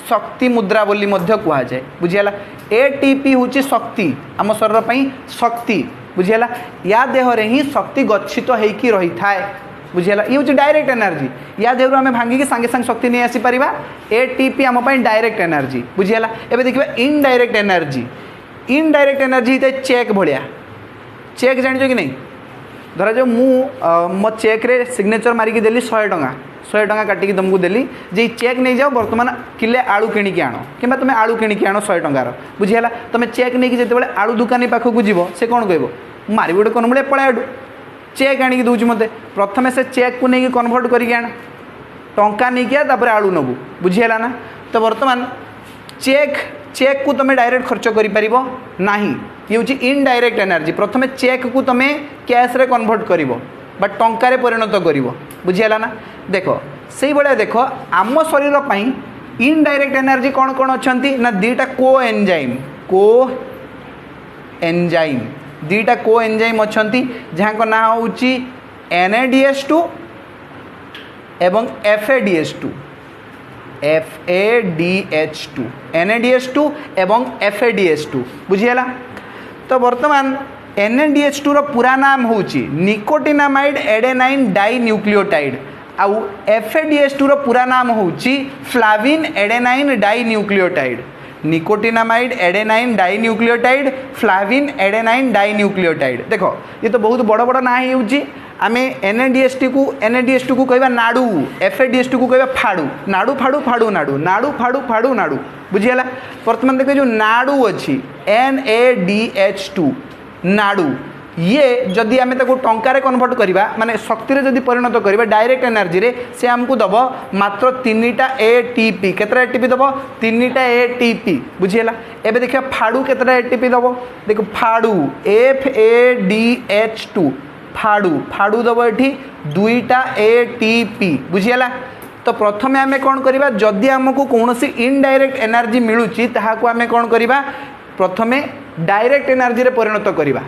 शक्ति मुद्रा बोली कह जाए बुझीगला। ATP हूँ शक्ति आम शरीर पर शक्ति बुझीगला या देहरे ही शक्ति गच्छित होइकी रही थाए बुझीगला। ये हूँ डायरेक्ट एनर्जी या देहरु आम भांगिकी सांगे सांगे शक्ति नहीं आसीपर ATP आम डायरेक्ट एनर्जी बुझीगला। एबे देखिए इनडायरेक्ट एनर्जी इनडायरेक्ट एनर्जी होता है चेक भाया। चेक जान कि नहीं धरा जो मो चेक रे सिग्नेचर मारिकी देली 100 टंका काटिकी तुमको देली जे चेक नहीं जाओ बर्तमान किले आलू किणिकी आण कि तुम आलू किणिकी आण 100 टंकार बुझीगला। तुम चेक नहीं जिते आलू दुकानी पाखक जीव से कौन कह मारि गोटे कौन भाई पड़ा चेक आनिकी दूची मत प्रथम से चेक को लेकिन कन्वर्ट करके आण टंका नहीं किया आलू नबू बुझीगला ना। तो बर्तमान चेक को तुम डायरेक्ट खर्च कर ना ये हूँ इनडायरेक्ट एनर्जी। प्रथम चेक को तुम कैश रे कन्वर्ट कर बट टंकार परिणत कर बुझीगला ना। देख से भाया देख आम शरीर पर इनडायरेक्ट एनर्जी कौन कौन अच्छा ना दीटा को एंजाइम दीटा को एंजाइम अच्छा जहाँ को ना हूँ NADH2 एवं FADH2 NADH2 एवं FADH2 बुझीगला। तो बर्तमान NADH2 रो पूरा नाम हूँ निकोटिनामाइड एडेनाइन डाई न्यूक्लियोटाइड आउ FADH2 रो पूरा नाम हूँ flavin adenine dinucleotide nicotinamide adenine dinucleotide flavin adenine dinucleotide. देखो ये तो बहुत बड़ बड़ ना ही आम NADH2 को कहवा नाड़ू FADH2 को कहवा फाड़ू नाड़ू फाड़ू फाड़ू नाड़ू नाड़ू फाड़ू फाड़ू नाड़ू बुझीगला। बर्तमान देखो जो नाड़ू अच्छी NADH2 नाड़ू ये जदि आम टंकार कन्वर्ट करवा माने शक्ति रे जदि परिणत करवा डायरेक्ट एनर्जी रे से आमको दब मात्र 3टा ATP केतरा ATP दब 3टा ATP बुझीगला। एबे देखिए फाड़ू केतरा ATP दब देखो फाड़ू FADH2 फाड़ू दब ये 2टा ATP बुझीगला। तो प्रथमे आम कौन करवा जदि आमको कौन सी इनडायरेक्ट एनर्जी मिलूची ताहाको आम कौन करवा प्रथमे डायरेक्ट एनर्जी रे परिणत करवा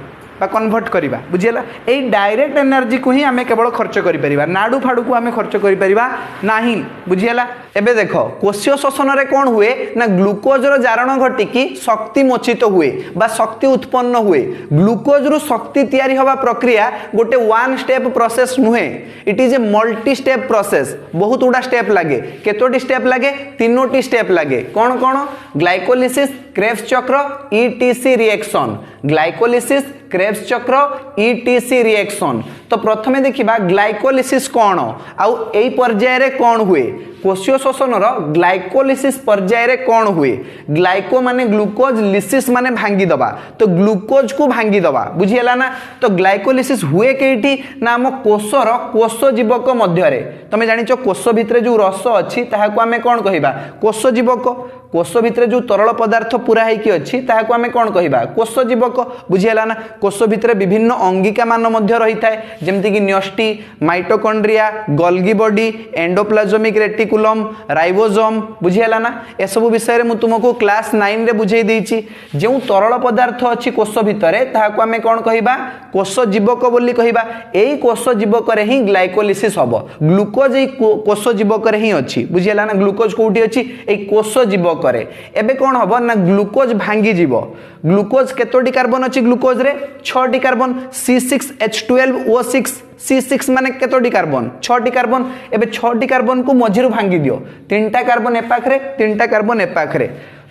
कन्वर्ट करवा बुझीगला। यही डायरेक्ट एनर्जी को ही आम केवल खर्च करिपरिबा नाड़ू फाड़ू को आम खर्च करिपरिबा नाही बुझीगला। एबे देखो कोशीय शोषण रे कौन हुए ना ग्लूकोज रो जारण घटिकी शक्ति मोचित हुए बा शक्ति उत्पन्न हुए। ग्लूकोज रो शक्ति तैयारी हवा प्रक्रिया गोटे वन स्टेप प्रोसेस नुहे it is a multi step process बहुत गुड़ा स्टेप लगे केतोटी स्टेप लगे 3टी स्टेप लगे कौन कौन ग्लाइकोलिसिस क्रेब्स चक्र ETC रिएक्शन ग्लाइकोलिसिस क्रेब्स चक्र ईटीसी रिएक्शन। तो प्रथमे देखिबा ग्लाइकोलिसिस कोन आउ एई पर्याय रे कोन हुए कोशीय शोषण रो ग्लाइकोलिसिस पर्याय रे कोन हुए ग्लाइको माने ग्लूकोज लिसिस माने भांगी दबा तो ग्लूकोज को भांगी दबा बुझियला ना। तो ग्लाइकोलिसिस हुए केठी ना हम कोषर कोष जीवक मध्य रे तमे जानिचो कोष भितरे जो रस अछि ताहा को हमें कोन कहिबा कोष जीवक कोष भितरे जो तरल पदार्थ पूरा है कि अच्छी ताहाको आमे कोन कहिबा कोष जीवक बुझियला ना। कोष भितरे विभिन्न अंगिका मान मध्य रही थाए जेमति कि न्यष्टि mitochondria Golgi body endoplasmic reticulum ribosome बुझियला ना। ए सब विषय रे मु तुमको क्लास 9 रे बुझेई देइची जे तरल पदार्थ अछि कोष भितरे ताहाको आमे कोन कहिबा कोष जीवक बोली कहिबा। एई कोष जीवक रे ही ग्लाइकोलिसिस हबो ग्लूकोज एई कोष जीवक रे ही अछि बुझियला ना। ग्लूकोज कोठी अछि एई कोष जीवक करे एबे कोन हबो ना ग्लूकोज भांगी जीवो ग्लूकोज केतोटी कार्बन अछि ग्लूकोज रे 6 टी कार्बन C6H12O6 C6 माने केतोटी कार्बन 6 टी कार्बन एबे 6 टी कार्बन को मझिरु भांगी दियो 3टा कार्बन ए पाखरे 3टा कार्बन ए पाखरे।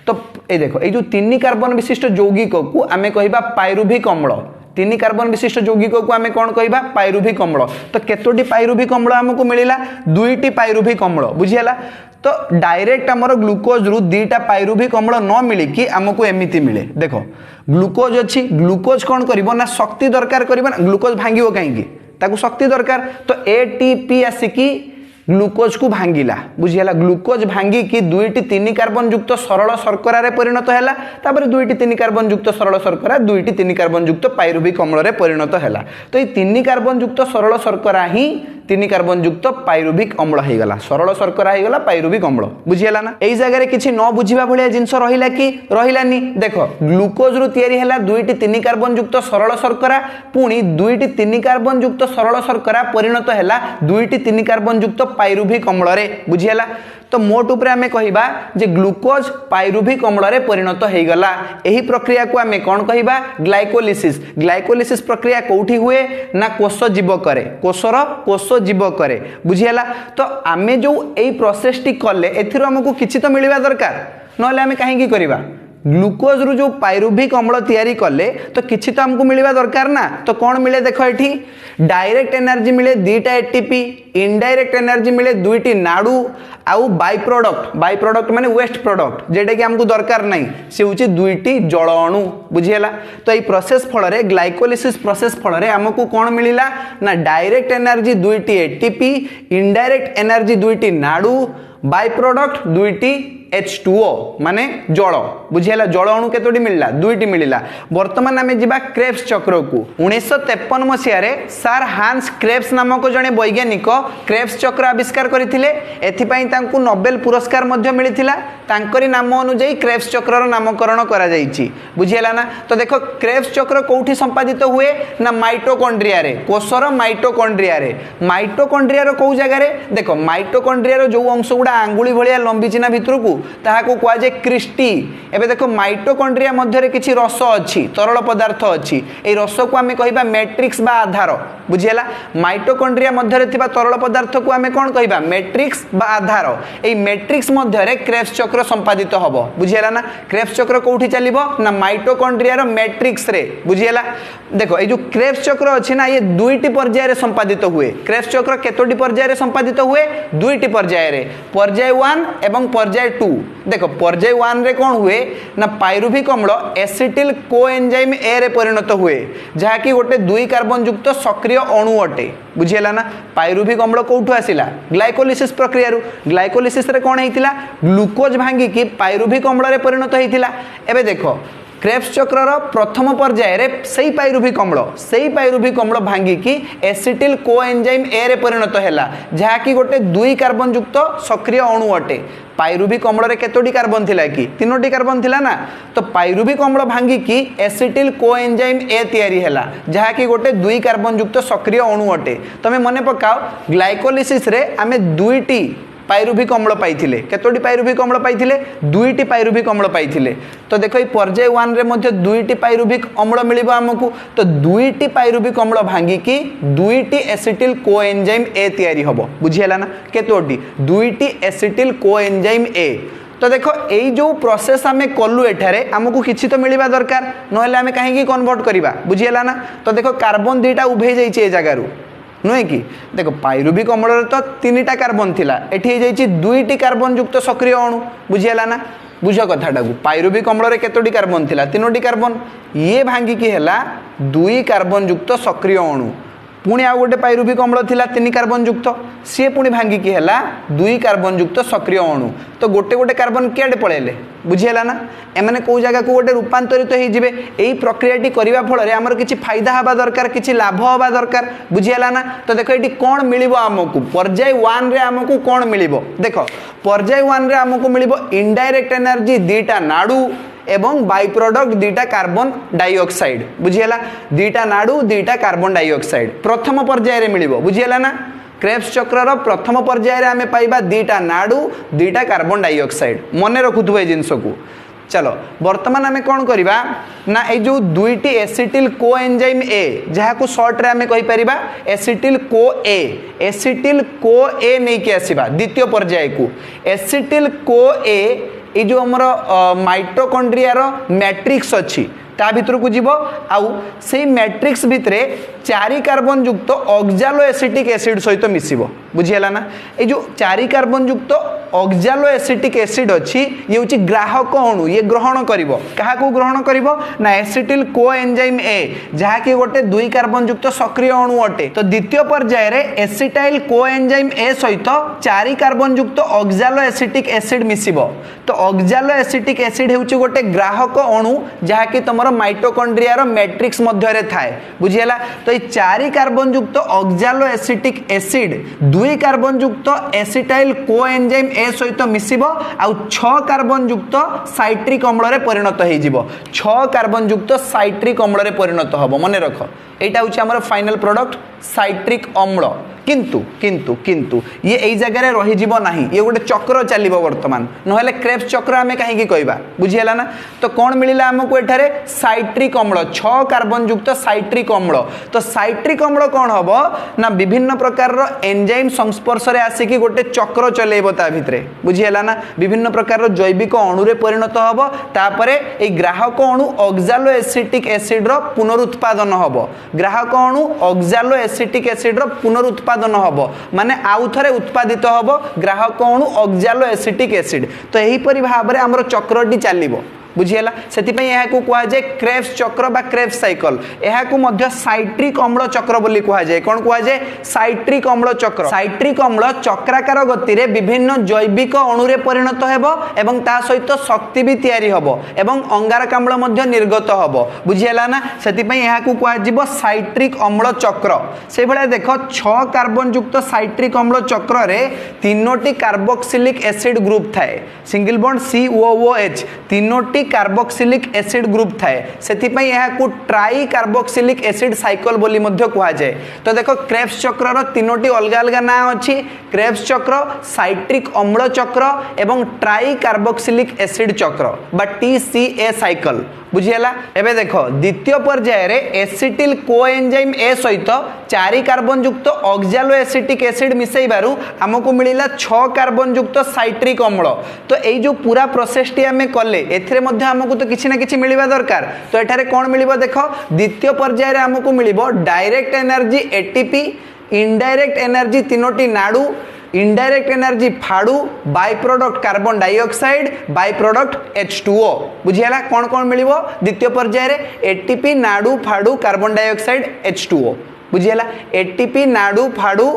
तो ए देखो ए जो 3 कार्बन विशिष्ट यौगिक को आमे कहिबा पाइरुभिक अम्ल 3 कार्बन विशिष्ट यौगिक को आमे कोन कहिबा पाइरुभिक अम्ल। तो केतोटी पाइरुभिक अम्ल हमको मिलिला 2टी पाइरुभिक अम्ल बुझियला। तो डायरेक्ट हमर ग्लूकोज रु 2टा पाइरुभिक अम्ल न मिली कि हमको एमिति मिले देखो ग्लूकोज अछि ग्लूकोज कोन करिवो ना शक्ति दरकार करिवो ना ग्लूकोज भांगिवो काहेकि ताकू शक्ति दरकार। तो एटीपी आसिकी ग्लूकोज को भांगिला बुझियला ग्लूकोज भांगी कि 2टी 3 कार्बन युक्त सरल शर्करा रे परिणत हैला तापर 2टी 3 कार्बन युक्त सरल शर्करा 2टी 3 कार्बन युक्त पाइरुभिक अम्ल रे परिणत हैला। तो ए 3 कार्बन युक्त सरल शर्करा ही 3 कार्बन युक्त पाइरुभिक अम्ल हे गला सरल शर्करा हे गला पाइरुभिक अम्ल बुझियला ना। एई जगह रे किछि न बुझिबा भलिया जिंस रहिला कि रहिलानी देखो ग्लूकोज रु तयारी हैला 2टी 3 कार्बन युक्त सरल शर्करा पुणी 2टी 3 कार्बन युक्त सरल शर्करा परिणत हैला 2टी 3 कार्बन युक्त पाइरुभिक अम्ल रे बुझियला। तो मोट उपरे हमें कहिबा जे ग्लूकोज पाइरुभिक अम्ल रे परिणत हे गला एही प्रक्रिया को हमें कोन कहिबा ग्लाइकोलिसिस। ग्लाइकोलिसिस प्रक्रिया कोठी हुए ना कोष जीवक रे कोषर कोष जीवक रे बुझियला। तो आमे जो एई प्रोसेस टी करले एथिरो हमको किछि तो मिलिबा दरकार नले हमें काहे की करिबा ग्लूकोज रु जो पाइरुभिक अम्ल तयारी कले तो किछि तो हमको मिलिबा दरकार ना। तो कोन मिले देखो एठी डायरेक्ट एनर्जी मिले 2टा एटीपी इनडायरेक्ट एनर्जी मिले 2टी नाडू आउ बाय प्रोडक्ट माने वेस्ट प्रोडक्ट जेटा कि हमको दरकार नहीं से होची 2टी जल अणु बुझियला। तो এই प्रोसेस फल रे ग्लाइकोलिसिस प्रोसेस फल रे हमको कोन मिलिला ना डायरेक्ट एनर्जी 2टी एटीपी इनडायरेक्ट एनर्जी 2टी नाडू बाय प्रोडक्ट 2टी H2O माने जल बुझियला जल अणु केतोटी मिलला 2टी मिलला। वर्तमान आमे जिबा क्रेब्स चक्र को 1953 मसिया रे सर हांस क्रेब्स नामक जने वैज्ञानिक क्रेब्स चक्र आविष्कार करथिले एथि पई तांकू नोबेल पुरस्कार मध्ये मिलिथिला तांकरी नाम अनुसार क्रेब्स चक्र रो नामकरण करा जाईची बुझियला ना। तो देखो क्रेब्स चक्र कोठी संपादित हुए ना माइटोकॉन्ड्रिया रे कोषर माइटोकॉन्ड्रिया रो को जगह रे देखो माइटोकॉन्ड्रिया रो जो अंश गुडा आंगुली भलिया लंबी चिना भितर को ताहाको कुआ जे क्रिस्टी। एबे देखो माइटोकॉन्ड्रिया मध्य रे किछि रस अछि तरल पदार्थ अछि ए रस को हमें कहिबा मैट्रिक्स बा आधार बुझियला। माइटोकॉन्ड्रिया मध्य रे थिबा तरल पदार्थ को हमें कोन कहिबा मैट्रिक्स बा आधार ए मैट्रिक्स मध्य रे क्रेब्स चक्र संपादित हबो बुझियला ना। क्रेब्स चक्र कोठी चलिबो ना माइटोकॉन्ड्रिया रो मैट्रिक्स रे बुझियला। देखो ए जो क्रेब्स चक्र अछि ना ये 2टी पर्याय रे संपादित हुए क्रेब्स चक्र केतोटी पर्याय रे संपादित हुए 2टी पर्याय रे पर्याय 1 एवं पर्याय 2। देखो पर्याय 1 रे कोन हुए ना पाइरुभिक अम्ल एसिटिल कोएंजाइम ए रे परिणत हुए जहा कि गोटे 2 कार्बन युक्त सक्रिय अणु अटे बुझियला ना। पाइरुभिक अम्ल कोठु आसिला ग्लाइकोलिसिस प्रक्रिया रु ग्लाइकोलिसिस रे कोन हेतिला ग्लूकोज भांगी कि पाइरुभिक अम्ल रे परिणत हेतिला। एबे देखो क्रेब्स चक्र रो प्रथम पर्याय रे सेही पाइरुभिक अम्ल भांगी कि एसिटिल कोएंजाइम ए रे परिणत हैला जहा कि गोटे 2 कार्बन युक्त सक्रिय अणु अटे। पाइरुभिक अम्ल रे केतोटी कार्बन थिला कि 3टी कार्बन थिला ना। तो पाइरुभिक अम्ल भांगी कि एसिटिल कोएंजाइम ए तयारी हैला जहा कि गोटे 2 कार्बन युक्त सक्रिय अणु अटे। तमे मने पकाओ ग्लाइकोलिसिस रे आमे 2टी पाइरुभिक अम्ल पाइथिले केतोटी पाइरुभिक अम्ल पाइथिले 2टी पाइरुभिक अम्ल पाइथिले। तो देखो ई पर्याय 1 रे मध्ये 2टी पाइरुभिक अम्ल मिलिबो हमकु। तो 2टी पाइरुभिक अम्ल भांगी कि 2टी एसिटिल कोएंजाइम ए तयारी हबो बुझियला ना। केतोटी 2टी एसिटिल कोएंजाइम ए। तो देखो यही जो प्रोसेस आम कलु एठारे आमको किसी तो मिलवा दरकार नहले आम कहीं कन्वर्ट करवा बुझीगला ना। तो देखो कार्बन दुईटा उभे जाइए जगार नुहे कि देखो पाइरुविक अम्ल तो 3टा कार्बन थिला एठी जाइए 2टी कार्बन युक्त सक्रिय अणु बुझीगला ना। बुझ कथाटा को पाइरुविक अम्ल केतोटी कार्बन थिला 3टी कार्बन ये भांगिकी है 2 कार्बन युक्त सक्रिय अणु पुणी आउ गोटे पाइरुविक अम्ल थिला 3 कार्बन युक्त सी पुणी भांगिकी है 2 कार्बन युक्त सक्रिय अणु तो गोटे गोटे कार्बन किए पलैले बुझीगला ना। एमाने को जगह को गोटे रूपांतरित हो जिवे यही प्रक्रियाटी करने फल आमर किसी फायदा हवा दरकार किसी लाभ हवा दरकार बुझीगला ना। तो देखो ये कौन मिलिबो आमको पर्याय 1 रे आमको कौन मिलिबो देखो पर्याय 1 रे आमको मिलिबो इनडायरेक्ट एनर्जी 2टा नाड़ू एवं बाई प्रोडक्ट 2टा कार्बन डाइऑक्साइड बुझीगला 2टा नाड़ू 2टा कार्बन डाइऑक्साइड प्रथम पर्याय रे मिलिबो बुझीगला ना। क्रेब्स चक्र प्रथम पर्याय आम पाइबा 2टा नाड़ू 2टा कार्बन डाइऑक्साइड मन रखुथु ए जिनस को। चलो वर्तमान आम कौन करवा ना ये जो 2टी एसिटिल को एंजाइम ए जहाँ को सर्ट रे आम कहीपर एसिटिल को ए नहीं कि आसवा द्वितीय पर्याय को एसिटिल को ए ये जो आमर माइटोकॉन्ड्रिया रो मैट्रिक्स अच्छी ता भितर को जीव आउ से मैट्रिक्स भितर 4 कार्बन युक्त ऑक्सालो एसिटिक एसिड सहित मिसिबो बुझीगला ना। ये जो 4 कार्बन युक्त ऑक्सालो एसिटिक एसिड अच्छी ये हूँ ग्राहक अणु ये ग्रहण करिवो कहा को ग्रहण करिवो ना एसिटिल को एंजाइम ए जहाँ कि गोटे 2 कार्बन युक्त सक्रिय अणु अटे। तो द्वितीय पर्याय रे एसिटाइल को एंजाइम ए सहित 4 कार्बन युक्त ऑक्सालो एसिटिक एसिड मिसिबो। तो ऑक्सालो एसिटिक एसिड हूँ गोटे ग्राहक अणु जहाँ कि तुम माइटोकॉन्ड्रिया रो मैट्रिक्स मध्य थाए बुझीगला। तो ये 4 कार्बन युक्त ऑक्सालो एसिटिक एसिड 2 कार्बन युक्त एसिटाइल को एंजाइम ए सहित मिसिबो आउ 6 कार्बन युक्त साइट्रिक अम्ल रे परिणत हो जिवो 6 कार्बन युक्त साइट्रिक अम्ल रे परिणत हबो मन रख। एटा होची हमर फाइनल प्रोडक्ट साइट्रिक अम्ल किंतु किंतु किंतु ये यही जगह रही जीव नहीं ये गोटे चक्र चलो वर्तमान नहले क्रेब्स चक्र आम कहीं कहवा बुझीगला ना। तो कौन मिलला आमको एठारे साइट्रिक अम्ल 6 कार्बन युक्त साइट्रिक अम्ल। तो साइट्रिक अम्ल कौन हम ना विभिन्न प्रकार एंजाइम संस्पर्श रे आसिकी गोटे चक्र चलेब ता भितरे बुझीगला ना विभिन्न प्रकार जैविक अणु रे परिणत हम तापरे ए ग्राहक अणु ऑक्सालो एसिटिक एसिड रो पुनरुत्पादन हम ग्राहक अणु ऑक्सालो एसिटिक एसिड रो पुनरुत्पादन हम माने आउ थरे उत्पादित हम ग्राहक अणु ऑक्सालो एसिटिक एसिड। तो यही परि भाव में आमर चक्रटी चलिबो बुझीगला से कहुए क्रेब्स चक्र बा क्रेब्स साइकल यह साइट्रिक अम्ल चक्र बोली कहुए कौन कहुए साइट्रिक अम्ल चक्र। साइट्रिक अम्ल चक्राकार गति रे विभिन्न जैविक अणु रे परिणत हेबो एवं ता सहित शक्ति भी तैयारी हबो एवं अंगारकाम्ल मध्य निर्गत हबो बुझीगला ना। से कहुए साइट्रिक अम्ल चक्र से भाया देख 6 कार्बन युक्त साइट्रिक अम्ल चक्र रे 3टी कार्बोक्सिलिक एसिड ग्रुप थाए सिंगल बॉन्ड COOH 3टी कार्बोक्सिलिक एसिड ग्रुप थाए से ट्राई कार्बोक्सिलिक एसिड साइकल बोली मध्य कहुए। तो देखो क्रेब्स चक्र 3टी अलग अलग ना अच्छी क्रेब्स चक्र साइट्रिक अम्ल चक्र एवं ट्राई कार्बोक्सिलिक एसिड चक्र बा TCA साइकल बुझीगला। एबे देखो द्वितीय पर्याय रे एसिटिल को एंजाइम ए सहित 4 कार्बन युक्त ऑक्सालो एसिटिक एसिड मिसैबारु हमको मिलिला 6 कार्बन युक्त साइट्रिक अम्ल। तो यही जो पूरा प्रोसेस टी आमे कले एथिरे मध्य हमको तो किछि ना किछि मिलिबा दरकार। तो एठारे कोन मिलिबो देखो द्वितीय पर्याय रे हमको मिलिबो direct energy ATP indirect energy 3टी नाड़ू इनडायरेक्ट एनर्जी फाड़ू by product carbon dioxide by product H2O बुझीगला। कौन कौन मिलिबो द्वितीय पर्याय रे ATP नाड़ू फाड़ू कार्बन डाइऑक्साइड H2O बुझीगला ATP नाड़ू फाड़ू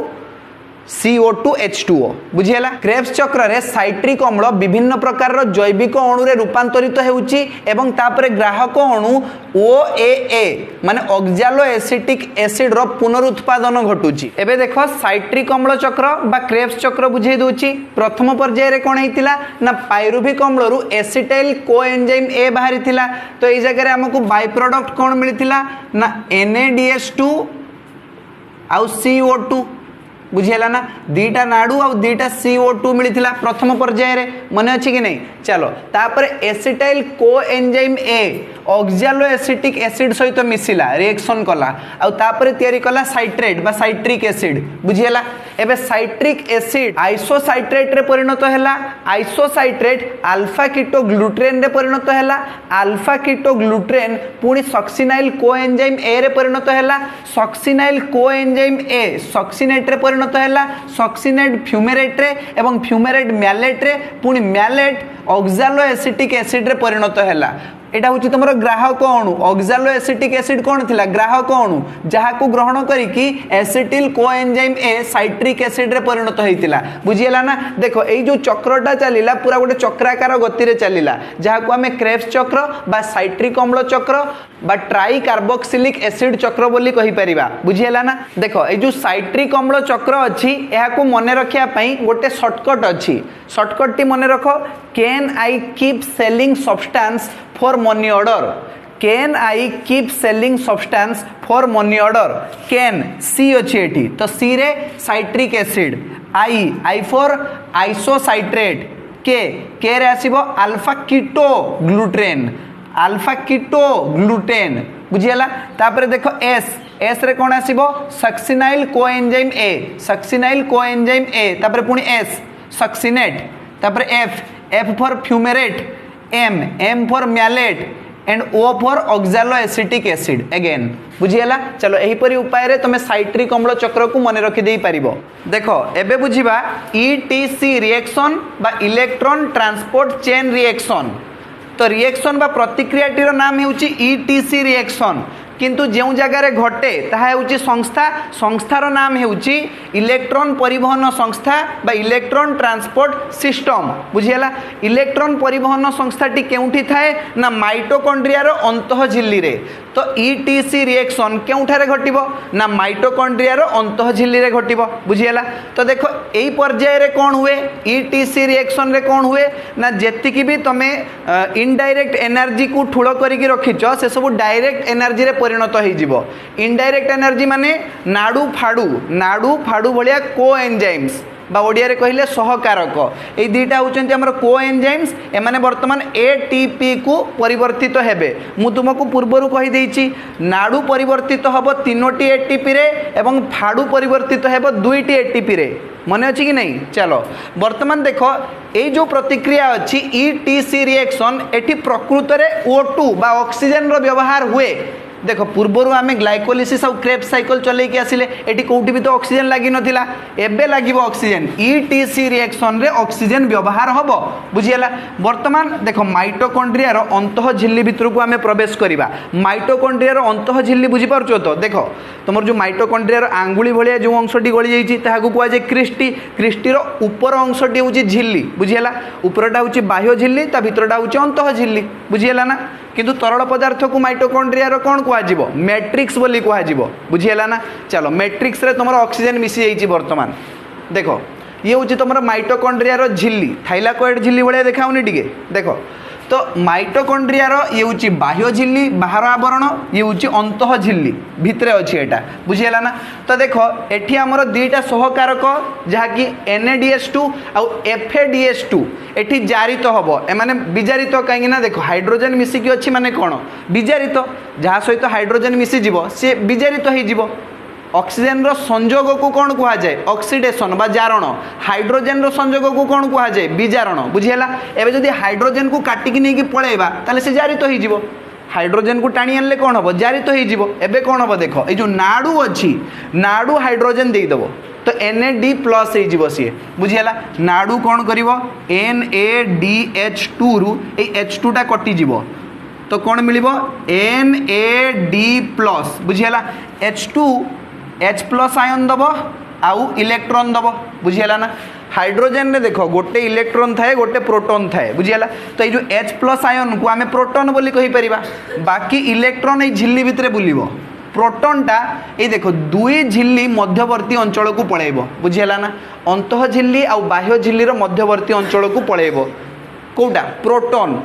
CO2 H2O बुझीगला। क्रेब्स चक्र रे साइट्रिक अम्ल विभिन्न प्रकार जैविक अणु रे रूपांतरित हेउची एवं तापरे ग्राहक अणु OAA माने ऑक्सालो एसिटिक एसिड रो पुनरुत्पादन घटुची। एबे देखो साइट्रिक अम्ल चक्र बा क्रेब्स चक्र बुझेई दोची। प्रथम पर्याय रे कोन हेतिला ना पाइरुविक अम्ल रु एसिटाइल कोएंजाइम A बाहरी थिला। तो एई जगह रे हमकु बाय प्रोडक्ट कोन मिलिथिला ना NADH2 आउ CO2 बुझीगला ना 2टा नाड़ू आ 2टा CO2 मिलिथिला प्रथम पर्याय रे मन अछि कि नहीं। चलो तापर acetyl coenzyme A oxalo acetic acid सहित मिसिला रिएक्शन कला आ तापर तयारी कला साइट्रेट बा साइट्रिक एसिड बुझीगला। एबे साइट्रिक एसिड आइसोसाइट्रेट रे परिणत हैला आइसोसाइट्रेट अल्फा कीटोग्लूट्रेन रे परिणत हैला अल्फा कीटोग्लूट्रेन पुणी सक्सिनाइल कोएंजाइम ए रे परिणत हैला सक्सिनाइल कोएंजाइम ए सक्सिनेट रे परिणत हैला सक्सिनेट फ्यूमेरेट रे एवं फ्यूमेरेट म्यालेट रे पुणी म्यालेट ऑक्सालो एसिटिक एसिड रे परिणत हैला एटा होची तमरो ग्राहक अणु ऑक्सालो एसिटिक एसिड कोन थिला ग्राहक अणु जहा को ग्रहण करी कि acetyl coenzyme A citric acid रे परिणत हेतिला बुझियला ना देखो एई जो चक्रटा चलिला पूरा गोटे चक्राकार गति रे चलिला जहा को हमें क्रेब्स चक्र बा साइट्रिक अम्ल चक्र बा ट्राई कार्बोक्सिलिक एसिड चक्र बोली कहि परिबा बुझियला ना देखो ए जो साइट्रिक अम्ल चक्र अछि एहा को मने रखिया पई गोटे शॉर्टकट अछि शॉर्टकट टी मने रखो can I keep selling substance for money order can I keep selling substance for money order can see अछि एठी तो सी रे साइट्रिक एसिड आई फॉर आइसोसाइट्रेट के रे आसीबो अल्फा कीटो ग्लूटेन बुझियला तापर देखो एस रे कोन आसीबो सक्सिनाइल कोएंजाइम ए तापर पुनी एस सक्सिनेट तापर F for fumarate M for malate and O for oxaloacetic acid again बुझियला चलो एही परी उपाय रे तमे साइट्रिक अम्ल चक्र को मने रखि देई परिबो देखो एबे बुझिबा ईटीसी रिएक्शन बा इलेक्ट्रॉन ट्रांसपोर्ट चेन रिएक्शन तो रिएक्शन बा प्रतिक्रियाटीर नाम हेउची ईटीसी रिएक्शन किंतु जो जगार घटे ताहा हेउची संस्थार नाम हेउची इलेक्ट्रॉन परिवहन संस्था बा इलेक्ट्रॉन ट्रांसपोर्ट सिस्टम बुझियला इलेक्ट्रॉन परिवहन संस्थाटी केउठी थाए ना माइटोकॉन्ड्रियार अंतःझिल्ली रे तो ईटीसी रिएक्शन केउठारे घटिबो ना माइटोकॉन्ड्रियार अंतःझिल्ली रे घटिबो बुझियला तो देखो एई पर्याय रे कोन हुए ईटीसी रिएक्शन रे कोन हुए ना जेतिकी भी तमे इनडायरेक्ट एनर्जी को ठुलो करिकि रखिचो से सब डायरेक्ट एनर्जी रे परिणत हो इनडायरेक्ट एनर्जी माने नाडू फाडू भलिया कोएंजाइम्स बा ओडिया रे कहिले सहकारक ए दुईटा होचंती हमर कोएंजाइम्स एमाने वर्तमान एटीपी को परिवर्तित हेबे मु तुमको पूर्वरु कहि देइची नाडू परिवर्तित हबो 3टी एटीपी रे एवं फाडू परिवर्तित हेबो 2टी एटीपी रे मने अछि कि नहीं चलो वर्तमान देखो ए जो प्रतिक्रिया अछि ईटीसी रिएक्शन एठी प्रकृत रे O2 बा ऑक्सीजन रो व्यवहार हुए देखो पूर्वर आम ग्लाइकोलिसिस और क्रेब्स साइकिल चल के आसिले एटी कोठी भी तो ऑक्सीजन लगी नथिला एबे लागिबो ऑक्सीजन ईटीसी रिएक्शन रे ऑक्सीजन व्यवहार हबो बुझियला वर्तमान देखो माइटोकॉन्ड्रिया रो अंतःझिल्ली भितर को आमे प्रवेश करिबा माइटोकॉन्ड्रिया रो अंतःझिल्ली बुझि पारछो तो देखो तुमर जो माइटोकॉन्ड्रिया रो आंगुली भलिया जो अंशटी गळि जाईची ताहा को कुआ जे क्रिस्टी रो ऊपर अंशटी होची झिल्ली बुझियला ऊपरटा होची बाह्य झिल्ली ता भितरटा होची अंतःझिल्ली बुझियला ना किंतु तरल पदार्थ को माइटोकॉन्ड्रिया रो कोन कुआ जीवो मैट्रिक्स बोली कुआ जीवो बुझियला ना चलो मैट्रिक्स रे तुमर ऑक्सीजन मिसी जाईची वर्तमान देखो ये होची तुमर माइटोकॉन्ड्रिया रो झिल्ली थाइलाकोइड झिल्ली भलिया देखाउनी टिके देखो तो माइटोकॉन्ड्रिया रो ये होची बाह्य झिल्ली बाहर आवरण ये होची अंतः झिल्ली भितरे अछि एटा बुझियला ना तो देखो एठी हमर दुईटा सहकारक जहा कि NADH2 और FADH2 एठी जारित हबो ए माने विजारित काहे ना देखो हाइड्रोजन मिसी कि अछि माने कोन विजारित जहा सहित हाइड्रोजन मिसी जीवो से विजारित हे जीवो ऑक्सीजन रो संयोग को कौन कहा जाए ऑक्सीडेशन बा जारण हाइड्रोजन रो संयोग को कौन कहा जाए विजारण बुझियला एबे जदी हाइड्रोजन को काटिकी नै कि पळेबा ताले से जारित होई जीवो हाइड्रोजन को टाणी आनले कौन हबो जारित होई जीवो एबे कौन हबो देखो ए जो नाडू अछि नाडू हाइड्रोजन देई दबो तो NAD+ हे जीवो सी बुझियला नाडू कौन करिवो NADH2 रु ए H2 टा कटि जीवो तो कौन मिलिबो NAD+ बुझियला H+ आयन दबो आउ इलेक्ट्रॉन दबो बुझियला ना हाइड्रोजन ने देखो गोटे इलेक्ट्रॉन थाए गोटे प्रोटॉन थाए बुझियला तो ये जो H+ आयन को आमे प्रोटॉन बोली कहि परिबा बाकी इलेक्ट्रॉन ए झिल्ली भितरे बुलिबो प्रोटॉनटा ये देखो दुई झिल्ली मध्यवर्ती अंचल को पळेबो बुझियला ना अंतः झिल्ली आ बाह्य झिल्ली रो मध्यवर्ती अंचल को पळेबो कोटा प्रोटॉन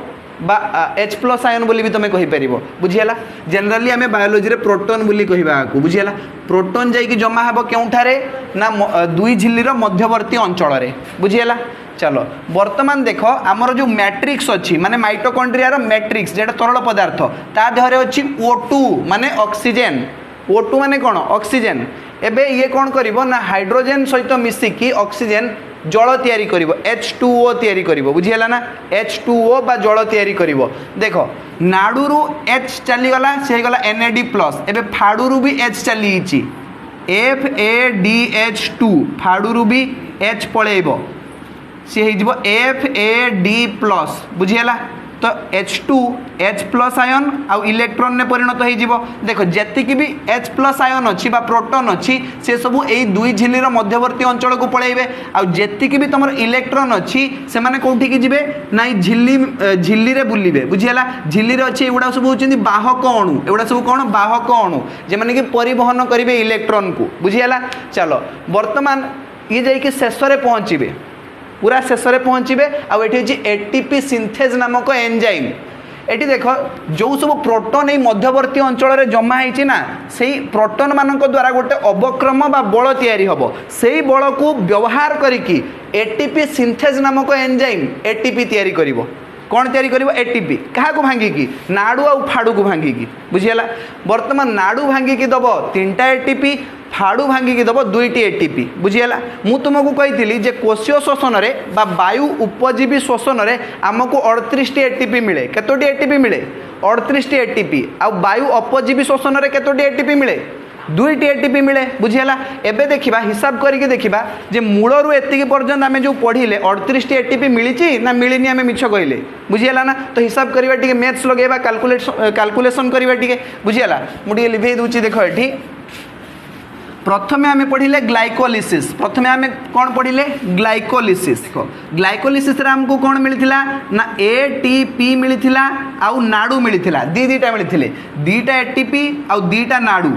बा H+ आयन बोली भी तुम कहि परिबो बुझियला जनरली आमे बायोलॉजी रे प्रोटॉन बोली कहिबा को बुझियला प्रोटॉन जाई कि जमा हबो केउठारे ना दुई झिल्ली रो मध्यवर्ती अंचल रे बुझियला चलो वर्तमान देखो आमर जो मैट्रिक्स अच्छी माने माइटोकॉन्ड्रिया रो मैट्रिक्स जेटा तरल पदार्थ ता देहरे अच्छी O2 माने ऑक्सीजन O2 माने कोन ऑक्सीजन एबे ये कौन करिवो ना हाइड्रोजन सहित मिसिकी ऑक्सीजन जल तैयारी करिवो H2O तैयारी करिवो बुझियला ना H2O बा जल तैयारी करिवो देखो नाडुरु H चली गला से गला NAD+ एबे फाडुरु भी H चली हिची FADH2 फाडुरु भी H पळेइबो सी हो FAD+ बुझीगला तो H2 H+ आयन आउ इलेक्ट्रॉन ने परिणत हो देखो जी भी H+ आयन अच्छी प्रोटॉन अच्छी से सब यही दुई झिल्लीर मध्यवर्ती अंचल को पलैबे आती भी तुम इलेक्ट्रॉन अच्छी से मैंने कौटी की जीवे ना झिल्ली झिल्ली रे बुलिबे बुझीगला झिल्ली रे अच्छी एगुड़ा सब होती बाहक अणु एगुड़ा सब कौन बाहक अणु जे कि परिवहन करेंगे इलेक्ट्रॉन को बुझीगला चलो बर्तमान ये जाइए शेष में पहुँचे पूरा शेष में पहुँचे आठी एटीपी सिंथेज नामक एंजाइम एटी देख जो सब प्रोटॉन ये मध्यवर्ती अंचल जमा होती ना से प्रोटॉन मान द्वारा गोटे अवक्रम बा बल तैयारी हम से बल को व्यवहार करिकी एटीपी सिंथेज नामक एंजाइम एटीपी तैयारी करिवो कौन तैयारी करिवो एटीपी क्या भांगिकी नाड़ू आ फाड़ू को भांगिकी बुझीगला बर्तमान नाड़ू भांगिकी दब 3टा एटीपी फाड़ू भांगिकी दब 2टी एटीपी बुझीगला मु तुमको कही जे कोशीय शोषण में वायु उपजीवी शोषण में आमको 38 एटीपी मिले केतोटी एटीपी मिले 38 एटीपी आ वायु अपजीवी शोषण में केतोटी एटीपी मिले 2टी एटीपी मिले बुझीगला एबे देखिबा हिसाब करके देखिबा जे मूलरू एतिकी पर्यंत आमे जो पढ़िले 38 एटीपी मिली ना मिलनी आमे मिछ कहले बुझीगला ना तो हिसाब करबा टिके मैथ्स लगेबा कैलकुलेशन करबा टिके बुझीगला मु टिके लिखै दूची देखो एठी प्रथमे आमे पढ़िले ग्लाइकोलिसिस प्रथमे आमे कौन पढ़िले ग्लाइकोलिसिस को ग्लाइकोलिसिस रे हमको कौन मिलथिला ना एटीपी मिलथिला आउ नाडू मिलथिला दीटा मिलथिले दीटा एटीपी आउ दीटा नाडू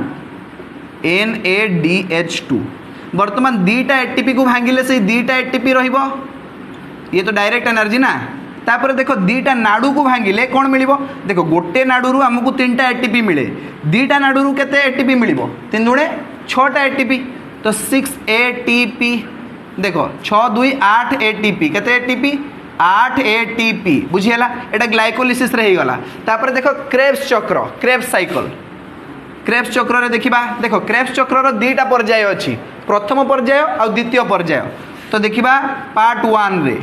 NADH2 बर्तमान दीटा एटीपी को भांगिले से दीटा एटीपी रहिबो ये तो डायरेक्ट एनर्जी ना तापर देखो दीटा नाडू को भांगिले कौन मिलिबो देखो गोटे नाडू रु हमको 3टा एटीपी मिले दीटा नाडू रु केते एटीपी मिलिबो 3 दुणे 6टा एटीपी तो 6 ATP देखो 6 2 8 ATP केते एटीपी 8 ATP बुझीगला एटा ग्लाइकोलिसिस रे गला तापर देखो क्रेब्स चक्र क्रेब्स साइकिल क्रेब्स चक्र रे देखिबा देखो क्रेब्स चक्र रो 2टा पर्याय अछि प्रथम पर्याय और द्वितीय पर्याय तो देखिबा पार्ट 1 रे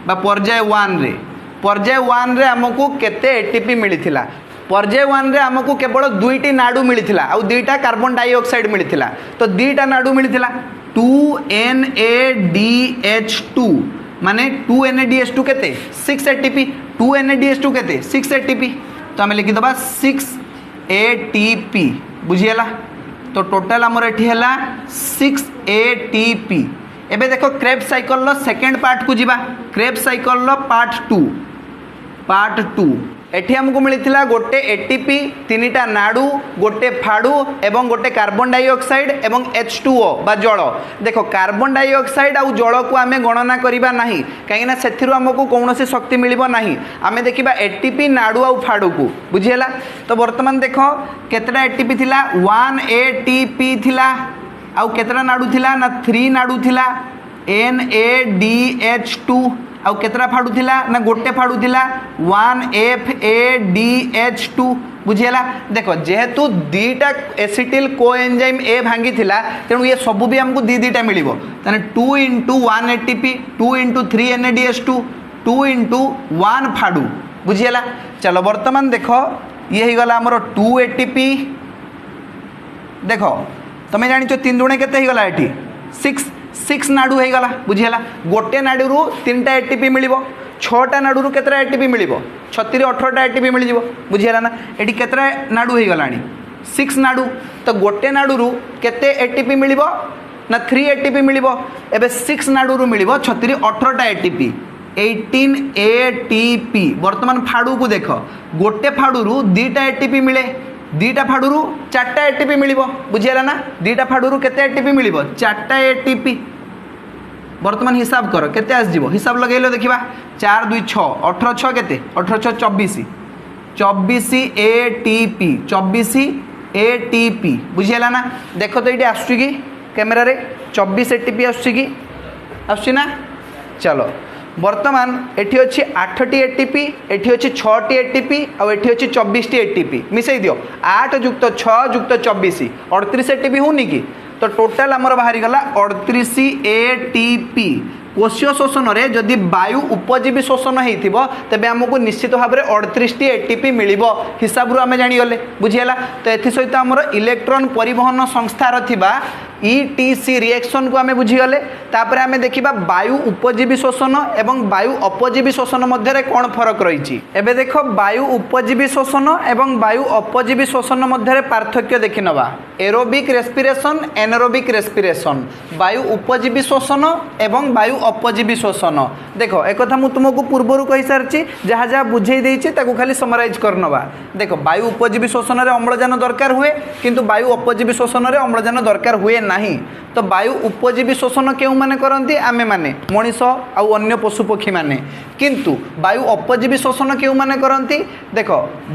बा पर्याय 1 रे हमको केते एटीपी मिलिथिला पर्याय 1 रे हमको केवल 2टी नाडू मिलिथिला और 2टा कार्बन डाइऑक्साइड मिलिथिला तो 2टा नाडू मिलिथिला 2NADH2 माने 2NADH2 केते 6 एटीपी 2NADH2 केते 6 एटीपी तो हमें लिखि दबा 6 ATP बुझीगला तो टोटल आमर एठी हैला 6 ATP एबे देखो क्रेब्स साइकिल लो सेकंड पार्ट को जीवा क्रेब्स साइकिल लो पार्ट 2 एठी हमको मिलिथिला गोटे एटीपी 3टा नाडू गोटे फाड़ू एवं गोटे कार्बन डाइऑक्साइड एवं H2O बा जल देखो कार्बन डाइऑक्साइड आउ जल को आमे गणना करिबा नाही काहे ना सेथिरु हमको कोनोसी शक्ति मिलिबो नाही आमे देखिबा एटीपी नाडू आउ फाड़ू को बुझियला तो वर्तमान देखो केतरा एटीपी थिला 1 ATP थिला आउ केतरा नाडू थिला ना 3 नाडू थिला NADH2 आउ केतरा फाड़ू थिला ना गोटे फाड़ू थिला 1 FADH2 बुझीगला देखो जेहेतु 2टा एसिटिल कोएंजाइम ए भांगी थिला तेणु ये सब भी हमको दीटा मिलिबो तने 2 × 1 ATP 2 × 3 NADH2 2 × 1 फाड़ू बुझीगला चलो वर्तमान देखो ये ही गला हमरो 2 ATP देखो तमे जानि छ 3 दुणे केते ही गला एठी 6 नाडू हो गला बुझीगला गोटे नाडू रु 3टा एटीपी मिलिबो 6टा नाडू रु केतरा एटीपी मिलिबो 36 18टा एटीपी मिलिबो बुझीगला ना एठी केतरा नाडू हो गलानी 6 नाडू तो गोटे नाडू रु केते एटीपी मिलिबो ना 3 एटीपी मिलिबो एबे 6 नाडू रु मिलिबो 36 18टा एटीपी 18 ATP वर्तमान फाड़ू को देख गोटे फाड़ू रु 2टा एटीपी मिले 2टा फाड़ू रु 4टा एटीपी मिलिबो बुझीगला ना 2टा फाड़ू रु केते एटीपी मिलिबो 4टा एटीपी वर्तमान हिसाब कर केते आस जीवो हिसाब लगेलो देखिबा 4 2 6 18 6 केते 18 6 24 ATP 24 ATP बुझीगला ना देखो तो ये आसुची कि कैमेरा रे 24 ATP आसुची कि आसुची ना चलो बर्तमान एटी अच्छी 8टी एटीपी, एटी अच्छी 6टी एटीपी और एटी अच्छी 24टी एटीपी मिसई दियो 8 युक्त 6 युक्त 24 38 एटीपी होनी कि तो टोटाल आमर बाहरी गला 38 एटीपी। कोशीय शोषण में जदि वायु उपजीवी शोषण हो तेज आमको निश्चित भाव में 38टी एटीपी मिल हिसाब रू आम जागले बुझीगला। तो ये सहित आमर इलेक्ट्रॉन परिवहन संस्थार थिबा ETC रिएक्शन को आम बुझीगले। तापर आम देखा वायु उपजीवी शोषण एवं वायु अपजीवी शोषण मध्य कौन फरक रही। एबे देख वायु उपजीवी शोषण एवं वायु अपजीवी शोषण मध्य पार्थक्य देखि नवा। एरोबिक रेस्पिरेशन एनारोबिक रेस्पिरेशन वायु उपजीवी शोषण एवं वायु अपजीवी शोषण। देख एक कथा मु तुमको पूर्वर कही सारी जहाँ जहाँ बुझे देती खाली समराइज कर नवा। देख वायु उपजीवी शोषण में अम्लजान दरकार हुए किंतु वायु अपजीवी शोषण में अम्लजान दरकार हुए नहीं। तो वायु उपजीवी शोषण क्यों माने करती आमे माने मनीष आउ अन्य पशु पक्षी माने, किंतु वायु अपजीवी शोषण क्यों माने करती। देख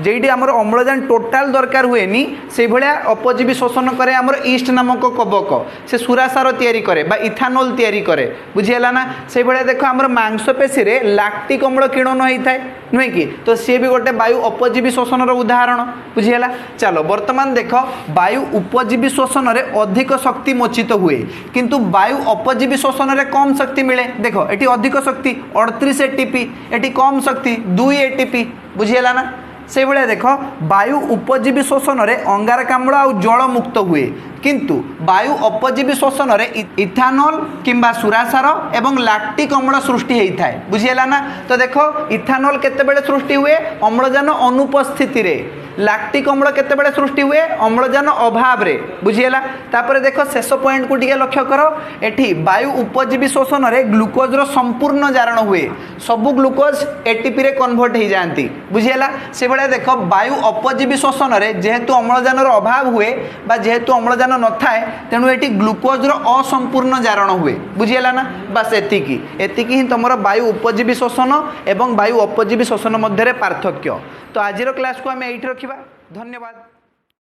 जेडी आमर अम्लजान टोटाल दरकार हुए नी से भलिया अपजीवी शोषण करे आमर ईस्ट नामक कवक से सुरासार तैयारी करे बा इथानोल तैयारी करे बुझीगला ना। से भलिया देख आमर मांसपेशी रे लैक्टिक अम्ल किरण होता है नुहे कि तो सी भी गोटे वायु अपजीवी शोषण उदाहरण बुझीगला। चलो वर्तमान देख वायु उपजीवी शोषण में अधिक शक्ति मोचित हुए किंतु वायु अपजीवी शोषण में कम शक्ति मिले। देख ये अधिक शक्ति 38 एटीपी, ये कम शक्ति 2 एटीपी बुझीगला ना। से भाया देख वायु उपजीवी शोषण में अंगारकाम्ल आ जल मुक्त हुए किंतु वायु अपजीवी शोषण में इथानोल किंबा सुरासार एवं लैक्टिक अम्ल सृष्टि होता है बुझीगला ना। तो देख इथानोल केतेबेले सृष्टि हुए अम्लजान अनुपस्थिति रे, लैक्टिक अम्ल केतेबेले सृष्टि हुए अम्लजान अभाव रे बुझीगला। तापर देख शेष पॉइंट को टिके लक्ष्य कर एठी वायु उपजीवी शोषण में ग्लूकोज रो संपूर्ण जारण हुए सबु ग्लूकोज एटीपी रे कन्वर्ट हो जाती बुझीगला। से भाया देख वायु अपजीवी शोषण में जेहेतु अम्लजान अभाव हुए बा जेहेतु अम्लजान न थाए तेणु ये ग्लूकोज रो असंपूर्ण जारण हुए बुझीगला ना। बस एतिकी ही तुम वायु उपजीवी शोषण एवं वायु अपजीवी शोषण मध्य पार्थक्य। तो आज क्लास को आम ये रखा। धन्यवाद।